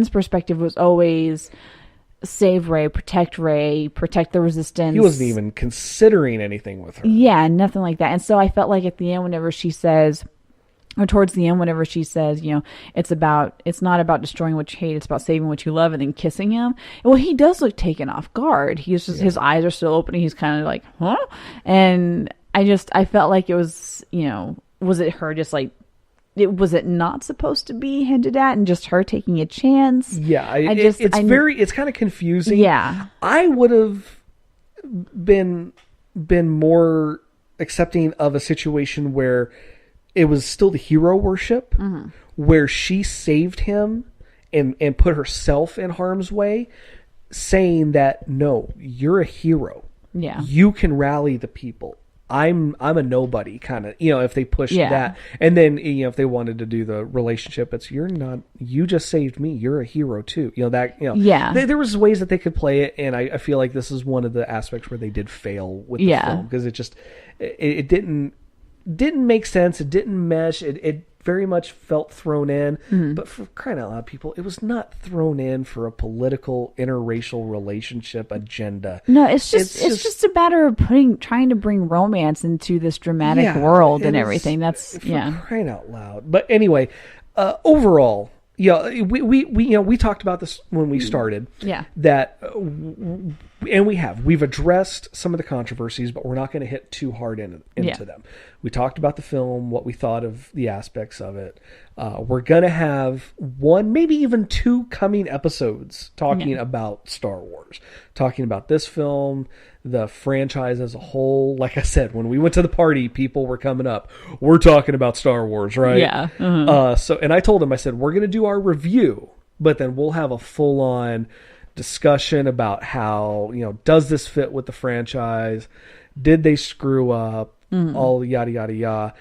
perspective was always... save Rey, protect the Resistance. He wasn't even considering anything with her. Yeah, nothing like that. And so I felt like at the end, towards the end, whenever she says, it's not about destroying what you hate, it's about saving what you love, and then kissing him. Well, he does look taken off guard. He's just, his eyes are still open, and he's kind of like, huh? And I felt like it was, was it her just like, was it not supposed to be hinted at, and just her taking a chance? Yeah, it's kind of confusing. Yeah, I would have been more accepting of a situation where it was still the hero worship, where she saved him and put herself in harm's way, saying that, no, you're a hero. Yeah, you can rally the people. I'm a nobody, kind of, if they pushed that. And then, if they wanted to do the relationship, it's, you just saved me. You're a hero too. Yeah. There was ways that they could play it. And I feel like this is one of the aspects where they did fail with the film, because it didn't make sense. It didn't mesh. It very much felt thrown in, but for crying out loud, people, it was not thrown in for a political interracial relationship agenda. No, it's just a matter of trying to bring romance into this dramatic world and everything. That's crying out loud. But anyway, overall, we talked about this when we started. Yeah, that and we've addressed some of the controversies, but we're not going to hit too hard into them. We talked about the film, what we thought of the aspects of it. We're going to have one, maybe even two coming episodes talking about Star Wars, talking about this film, the franchise as a whole. Like I said, when we went to the party, people were coming up. We're talking about Star Wars, right? Yeah. And I told them, I said, we're going to do our review, but then we'll have a full-on discussion about how, does this fit with the franchise? Did they screw up? All yada, yada, yada.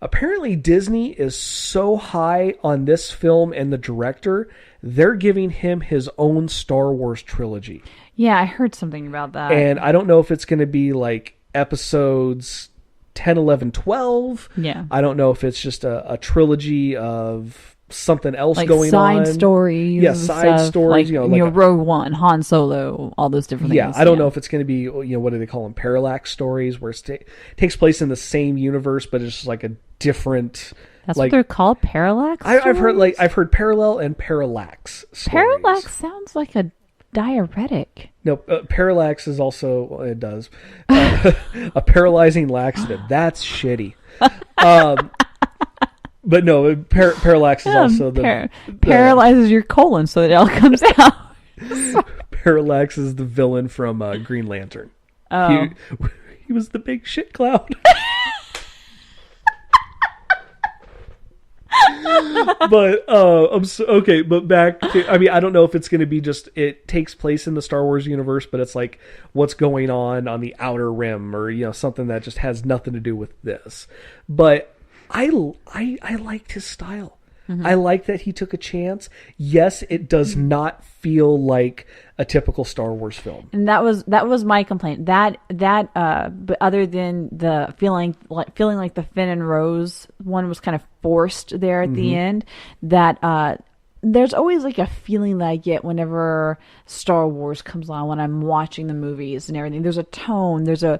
Apparently Disney is so high on this film and the director, they're giving him his own Star Wars trilogy. Yeah, I heard something about that. And I don't know if it's going to be like episodes 10, 11, 12. Yeah. I don't know if it's just a trilogy of something else like going side on. stories. Yeah, side stuff, stories. Like, Rogue One, Han Solo, all those different things. Yeah, I don't know if it's going to be, what do they call them? Parallax stories, where it takes place in the same universe, but it's just like a different... That's what they're called, parallax stories? I've heard parallel and parallax stories. Parallax sounds like a diuretic. No, parallax is also, well, it does. A paralyzing laxative. That's shitty. But no, parallax is also paralyzes your colon so that it all comes out. Parallax is the villain from Green Lantern. Oh. He was the big shit cloud. But okay, but back to, I mean, I don't know if it's going to be just, it takes place in the Star Wars universe, but it's like what's going on the outer rim, or something that just has nothing to do with this. But I liked his style. Mm-hmm. I like that he took a chance. Yes, it does not feel like a typical Star Wars film. And that was my complaint. But other than the feeling like the Finn and Rose one was kind of forced there at the end, that there's always like a feeling that I get whenever Star Wars comes on, when I'm watching the movies and everything. There's a tone, there's a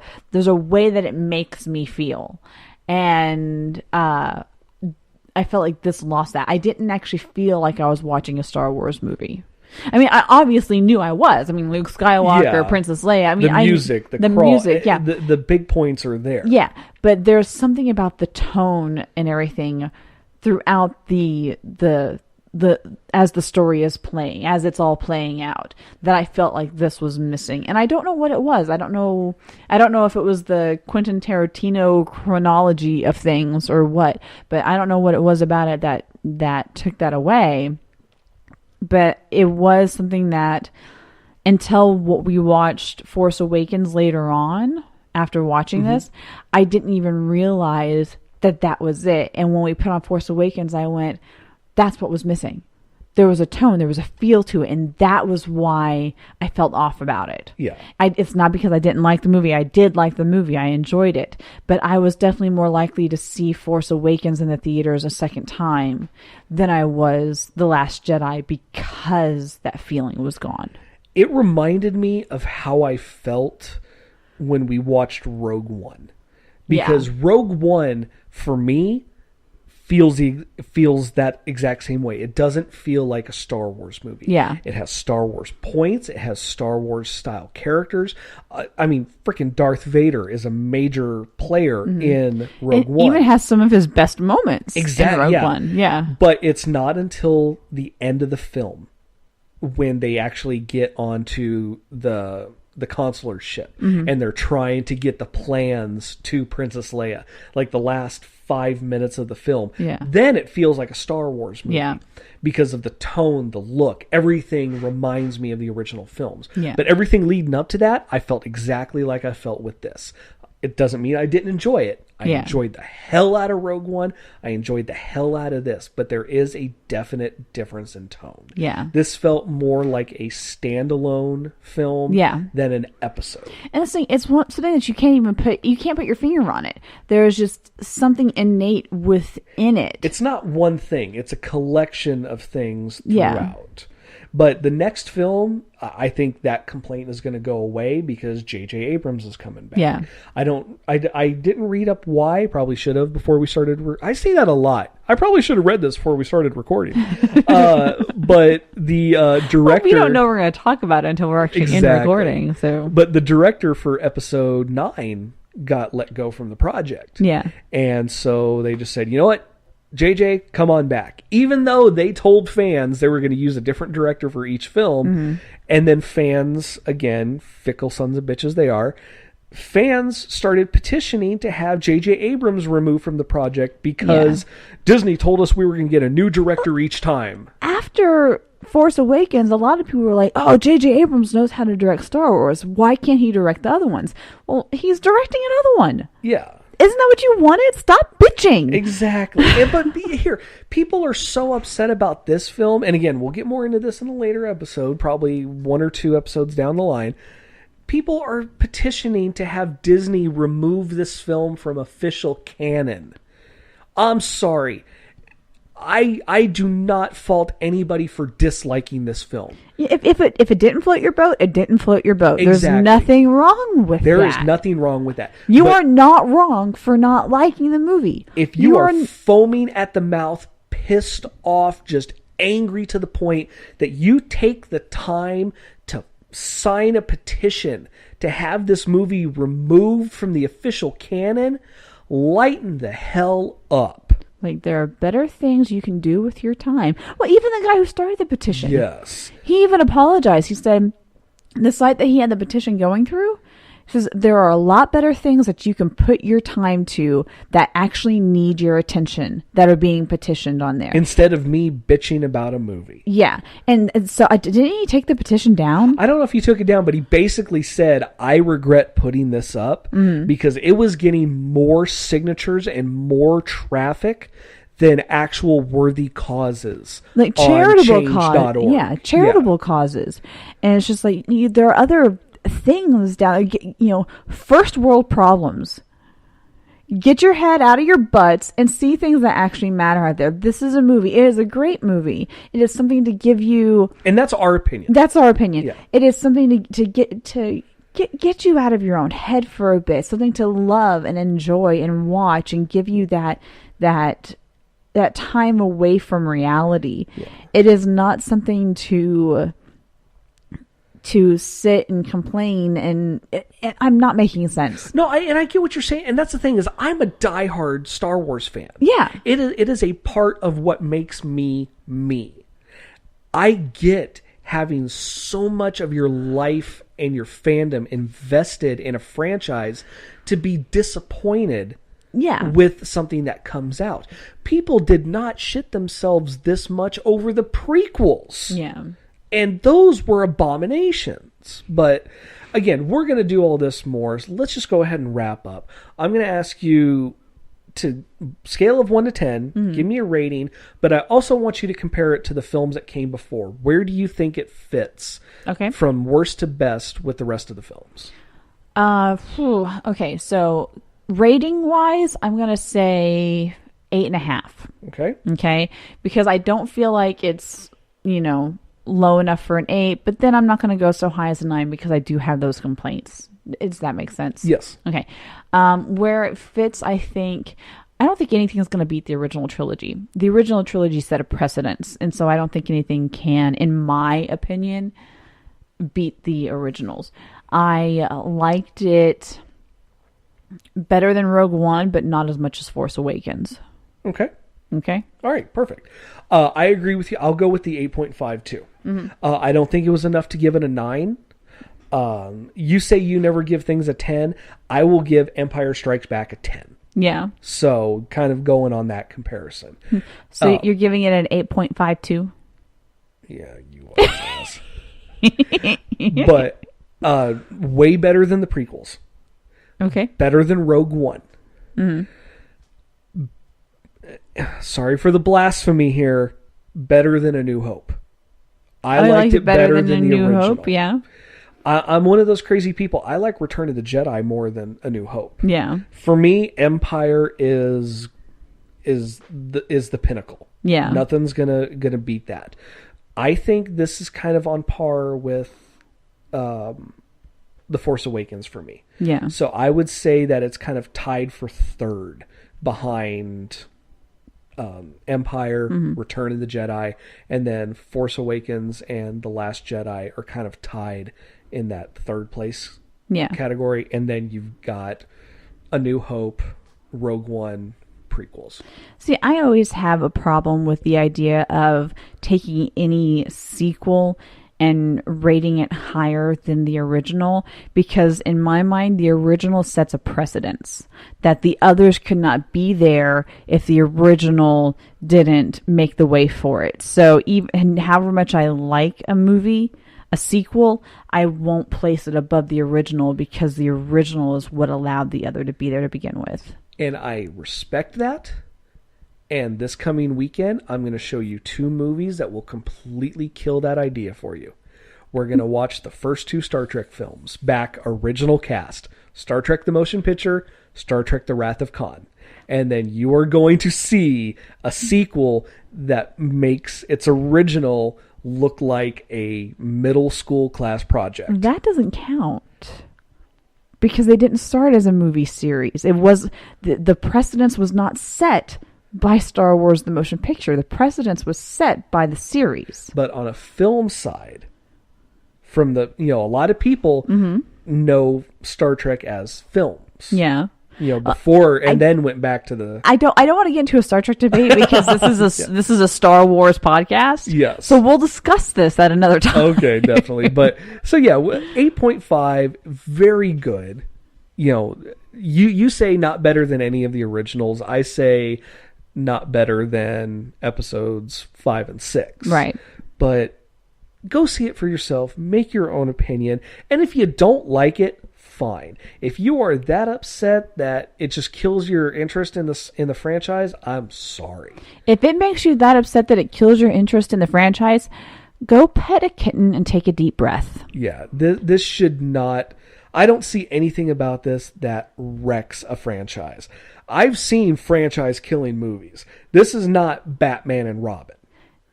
way that it makes me feel. And I felt like this lost that. I didn't actually feel like I was watching a Star Wars movie. I mean, I obviously knew I was. I mean, Luke Skywalker, Princess Leia. I mean, the music, yeah. The big points are there. Yeah, but there's something about the tone and everything throughout the as the story is playing, as it's all playing out, that I felt like this was missing. And I don't know what it was. I don't know if it was the Quentin Tarantino chronology of things or what, but I don't know what it was about it that took that away. But it was something that, until what we watched Force Awakens later on, after watching this, I didn't even realize that was it. And when we put on Force Awakens, I went, that's what was missing. There was a tone, there was a feel to it, and that was why I felt off about it. Yeah. It's not because I didn't like the movie. I did like the movie. I enjoyed it. But I was definitely more likely to see Force Awakens in the theaters a second time than I was The Last Jedi, because that feeling was gone. It reminded me of how I felt when we watched Rogue One. Because Rogue One, for me, feels that exact same way. It doesn't feel like a Star Wars movie. Yeah. It has Star Wars points. It has Star Wars style characters. I mean, freaking Darth Vader is a major player in Rogue One. Even has some of his best moments in Rogue One. Yeah. But it's not until the end of the film when they actually get onto the consular ship and they're trying to get the plans to Princess Leia, like the last 5 minutes of the film, then it feels like a Star Wars movie because of the tone, the look, everything reminds me of the original films. But everything leading up to that, I felt exactly like I felt with this. It doesn't mean I didn't enjoy it. I enjoyed the hell out of Rogue One. I enjoyed the hell out of this. But there is a definite difference in tone. Yeah. This felt more like a standalone film than an episode. And the thing, it's something that you can't put your finger on it. There's just something innate within it. It's not one thing. It's a collection of things throughout. But the next film, I think that complaint is going to go away because J.J. Abrams is coming back. Yeah. I didn't read up why. Probably should have before we started. I say that a lot. I probably should have read this before we started recording. But the director... Well, we don't know we're going to talk about it until we're actually in recording. So. But the director for episode 9 got let go from the project. Yeah. And so they just said, you know what? JJ, come on back. Even though they told fans they were going to use a different director for each film, and then fans, again, fickle sons of bitches they are, fans started petitioning to have J.J. Abrams removed from the project because Disney told us we were going to get a new director each time. After Force Awakens, a lot of people were like, oh, J.J. Abrams knows how to direct Star Wars. Why can't he direct the other ones? Well, he's directing another one. Yeah. Isn't that what you wanted? Stop bitching. Exactly. But here, people are so upset about this film. And again, we'll get more into this in a later episode, probably 1 or 2 episodes down the line. People are petitioning to have Disney remove this film from official canon. I'm sorry. I do not fault anybody for disliking this film. If it didn't float your boat, it didn't float your boat. Exactly. There's nothing wrong with that. There is nothing wrong with that. You are not wrong for not liking the movie. If you are foaming at the mouth, pissed off, just angry to the point that you take the time to sign a petition to have this movie removed from the official canon, lighten the hell up. Like, there are better things you can do with your time. Well, even the guy who started the petition. Yes. He even apologized. He said the site that he had the petition going through, says there are a lot better things that you can put your time to that actually need your attention that are being petitioned on there. Instead of me bitching about a movie. Yeah. And so didn't he take the petition down? I don't know if he took it down, but he basically said, I regret putting this up because it was getting more signatures and more traffic than actual worthy causes. Like charitable causes. Yeah, charitable causes. And it's just like, there are other things down, first world problems. Get your head out of your butts and see things that actually matter out there. This is a movie. It is a great movie. It is something to give you, and that's our opinion. That's our opinion. Yeah. It is something to get you out of your own head for a bit. Something to love and enjoy and watch and give you that time away from reality. Yeah. It is not something to sit and complain, and I'm not making sense. No, I get what you're saying, and that's the thing is I'm a diehard Star Wars fan. Yeah. It is a part of what makes me me. I get having so much of your life and your fandom invested in a franchise to be disappointed with something that comes out. People did not shit themselves this much over the prequels. Yeah. And those were abominations. But again, we're going to do all this more. So let's just go ahead and wrap up. I'm going to ask you to scale of 1 to 10, give me a rating, but I also want you to compare it to the films that came before. Where do you think it fits from worst to best with the rest of the films? Okay, so rating wise, I'm going to say 8.5. Okay. Because I don't feel like it's, low enough for an 8, but then I'm not going to go so high as a 9 because I do have those complaints. Does that make sense? Yes. Okay. Where it fits, I don't think anything is going to beat the original trilogy. The original trilogy set a precedence, and so I don't think anything can, in my opinion, beat the originals. I liked it better than Rogue One, but not as much as Force Awakens. Okay. All right, perfect. I agree with you. I'll go with the 8.5 too. I don't think it was enough to give it a 9. You say you never give things a 10. I will give Empire Strikes Back a 10. Yeah. So kind of going on that comparison. So you're giving it an 8.52? Yeah, you are. But way better than the prequels. Okay. Better than Rogue One. Sorry for the blasphemy here. Better than A New Hope. I liked it better than the original. Hope, yeah. I'm one of those crazy people. I like Return of the Jedi more than A New Hope. Yeah. For me, Empire is the pinnacle. Yeah. Nothing's gonna beat that. I think this is kind of on par with The Force Awakens for me. Yeah. So I would say that it's kind of tied for third behind Empire, Return of the Jedi, and then Force Awakens and The Last Jedi are kind of tied in that third place category. And then you've got A New Hope, Rogue One, prequels. See, I always have a problem with the idea of taking any sequel and rating it higher than the original, because in my mind, the original sets a precedence that the others could not be there if the original didn't make the way for it. So even however much I like a movie, a sequel, I won't place it above the original because the original is what allowed the other to be there to begin with. And I respect that. And this coming weekend, I'm going to show you 2 movies that will completely kill that idea for you. We're going to watch the first 2 Star Trek films, back original cast. Star Trek the Motion Picture, Star Trek The Wrath of Khan. And then you are going to see a sequel that makes its original look like a middle school class project. That doesn't count. Because they didn't start as a movie series. It was the precedence was not set by Star Wars the Motion Picture. The precedence was set by the series. But on a film side, from the, a lot of people know Star Trek as films. Yeah. Before and then went back to the. I don't want to get into a Star Trek debate because this is a Star Wars podcast. Yes. So we'll discuss this at another time. Okay, definitely. But so 8.5, very good. You say not better than any of the originals. I say not better than episodes 5 and 6. Right. But go see it for yourself. Make your own opinion. And if you don't like it, fine. If you are that upset that it just kills your interest in the franchise, I'm sorry. If it makes you that upset that it kills your interest in the franchise, go pet a kitten and take a deep breath. Yeah, this should not. I don't see anything about this that wrecks a franchise. I've seen franchise killing movies. This is not Batman and Robin.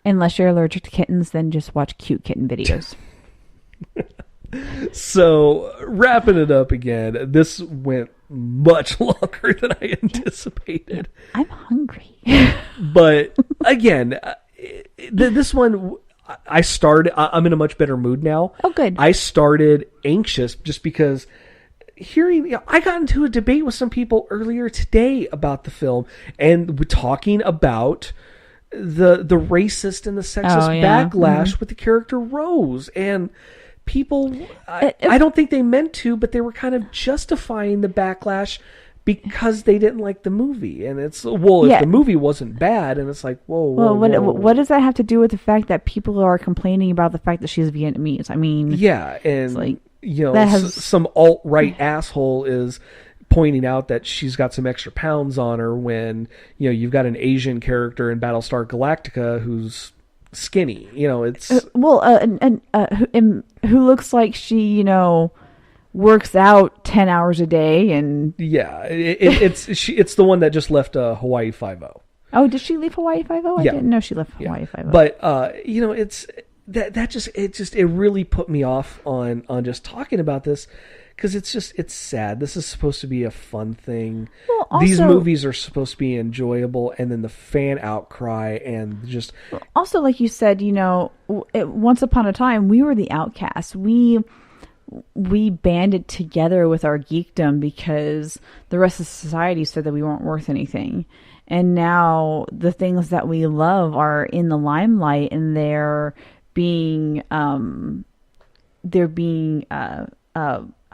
Unless you're allergic to kittens, then just watch cute kitten videos. So, wrapping it up again, this went much longer than I anticipated. I'm hungry. But, again, this one, I'm in a much better mood now. Oh, good. I started anxious just because I got into a debate with some people earlier today about the film, and we're talking about the racist and the sexist backlash with the character Rose, and people, I don't think they meant to, but they were kind of justifying the backlash because they didn't like the movie. And it's, if the movie wasn't bad, and it's like, whoa. What does that have to do with the fact that people are complaining about the fact that she's Vietnamese? I mean, yeah, and like, some alt-right asshole is pointing out that she's got some extra pounds on her when, you've got an Asian character in Battlestar Galactica who's skinny. It's who looks like she works out 10 hours a day, and it's the one that just left Hawaii 5-0. Oh, did she leave Hawaii 5-0? I didn't know she left Hawaii 5-0. But it's it really put me off on just talking about this, because it's sad. This is supposed to be a fun thing. Well, also, these movies are supposed to be enjoyable, and then the fan outcry and just... Also, like you said, once upon a time, we were the outcasts. We banded together with our geekdom because the rest of society said that we weren't worth anything. And now the things that we love are in the limelight, and they're being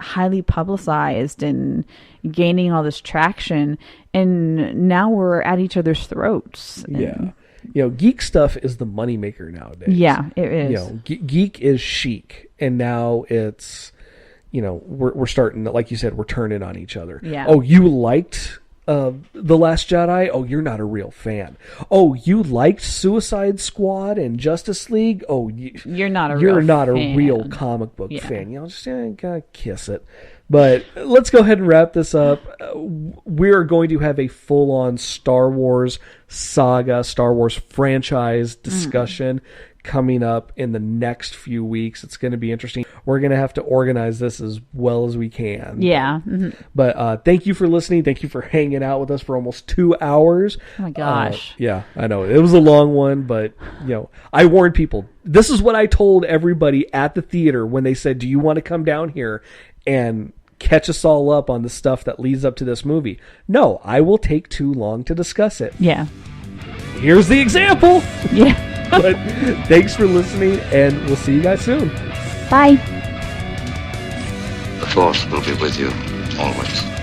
highly publicized and gaining all this traction, and now we're at each other's throats. Geek stuff is the moneymaker nowadays. Yeah, it is. Geek is chic, and now it's, we're starting, like you said, we're turning on each other. Yeah. Oh, you liked The Last Jedi? Oh, you're not a real fan. Oh, you liked Suicide Squad and Justice League? Oh, you're not a real comic book fan. Just gotta kiss it. But let's go ahead and wrap this up. We are going to have a full-on Star Wars saga, Star Wars franchise discussion coming up in the next few weeks. It's going to be interesting. We're going to have to organize this as well as we can. Yeah. But thank you for listening. Thank you for hanging out with us for almost 2 hours. Oh my gosh. Yeah, I know. It was a long one, but I warned people. This is what I told everybody at the theater when they said, "Do you want to come down here and catch us all up on the stuff that leads up to this movie?" No, I will take too long to discuss it. Yeah. Here's the example. Yeah. But thanks for listening, and we'll see you guys soon. Bye. The Force will be with you always.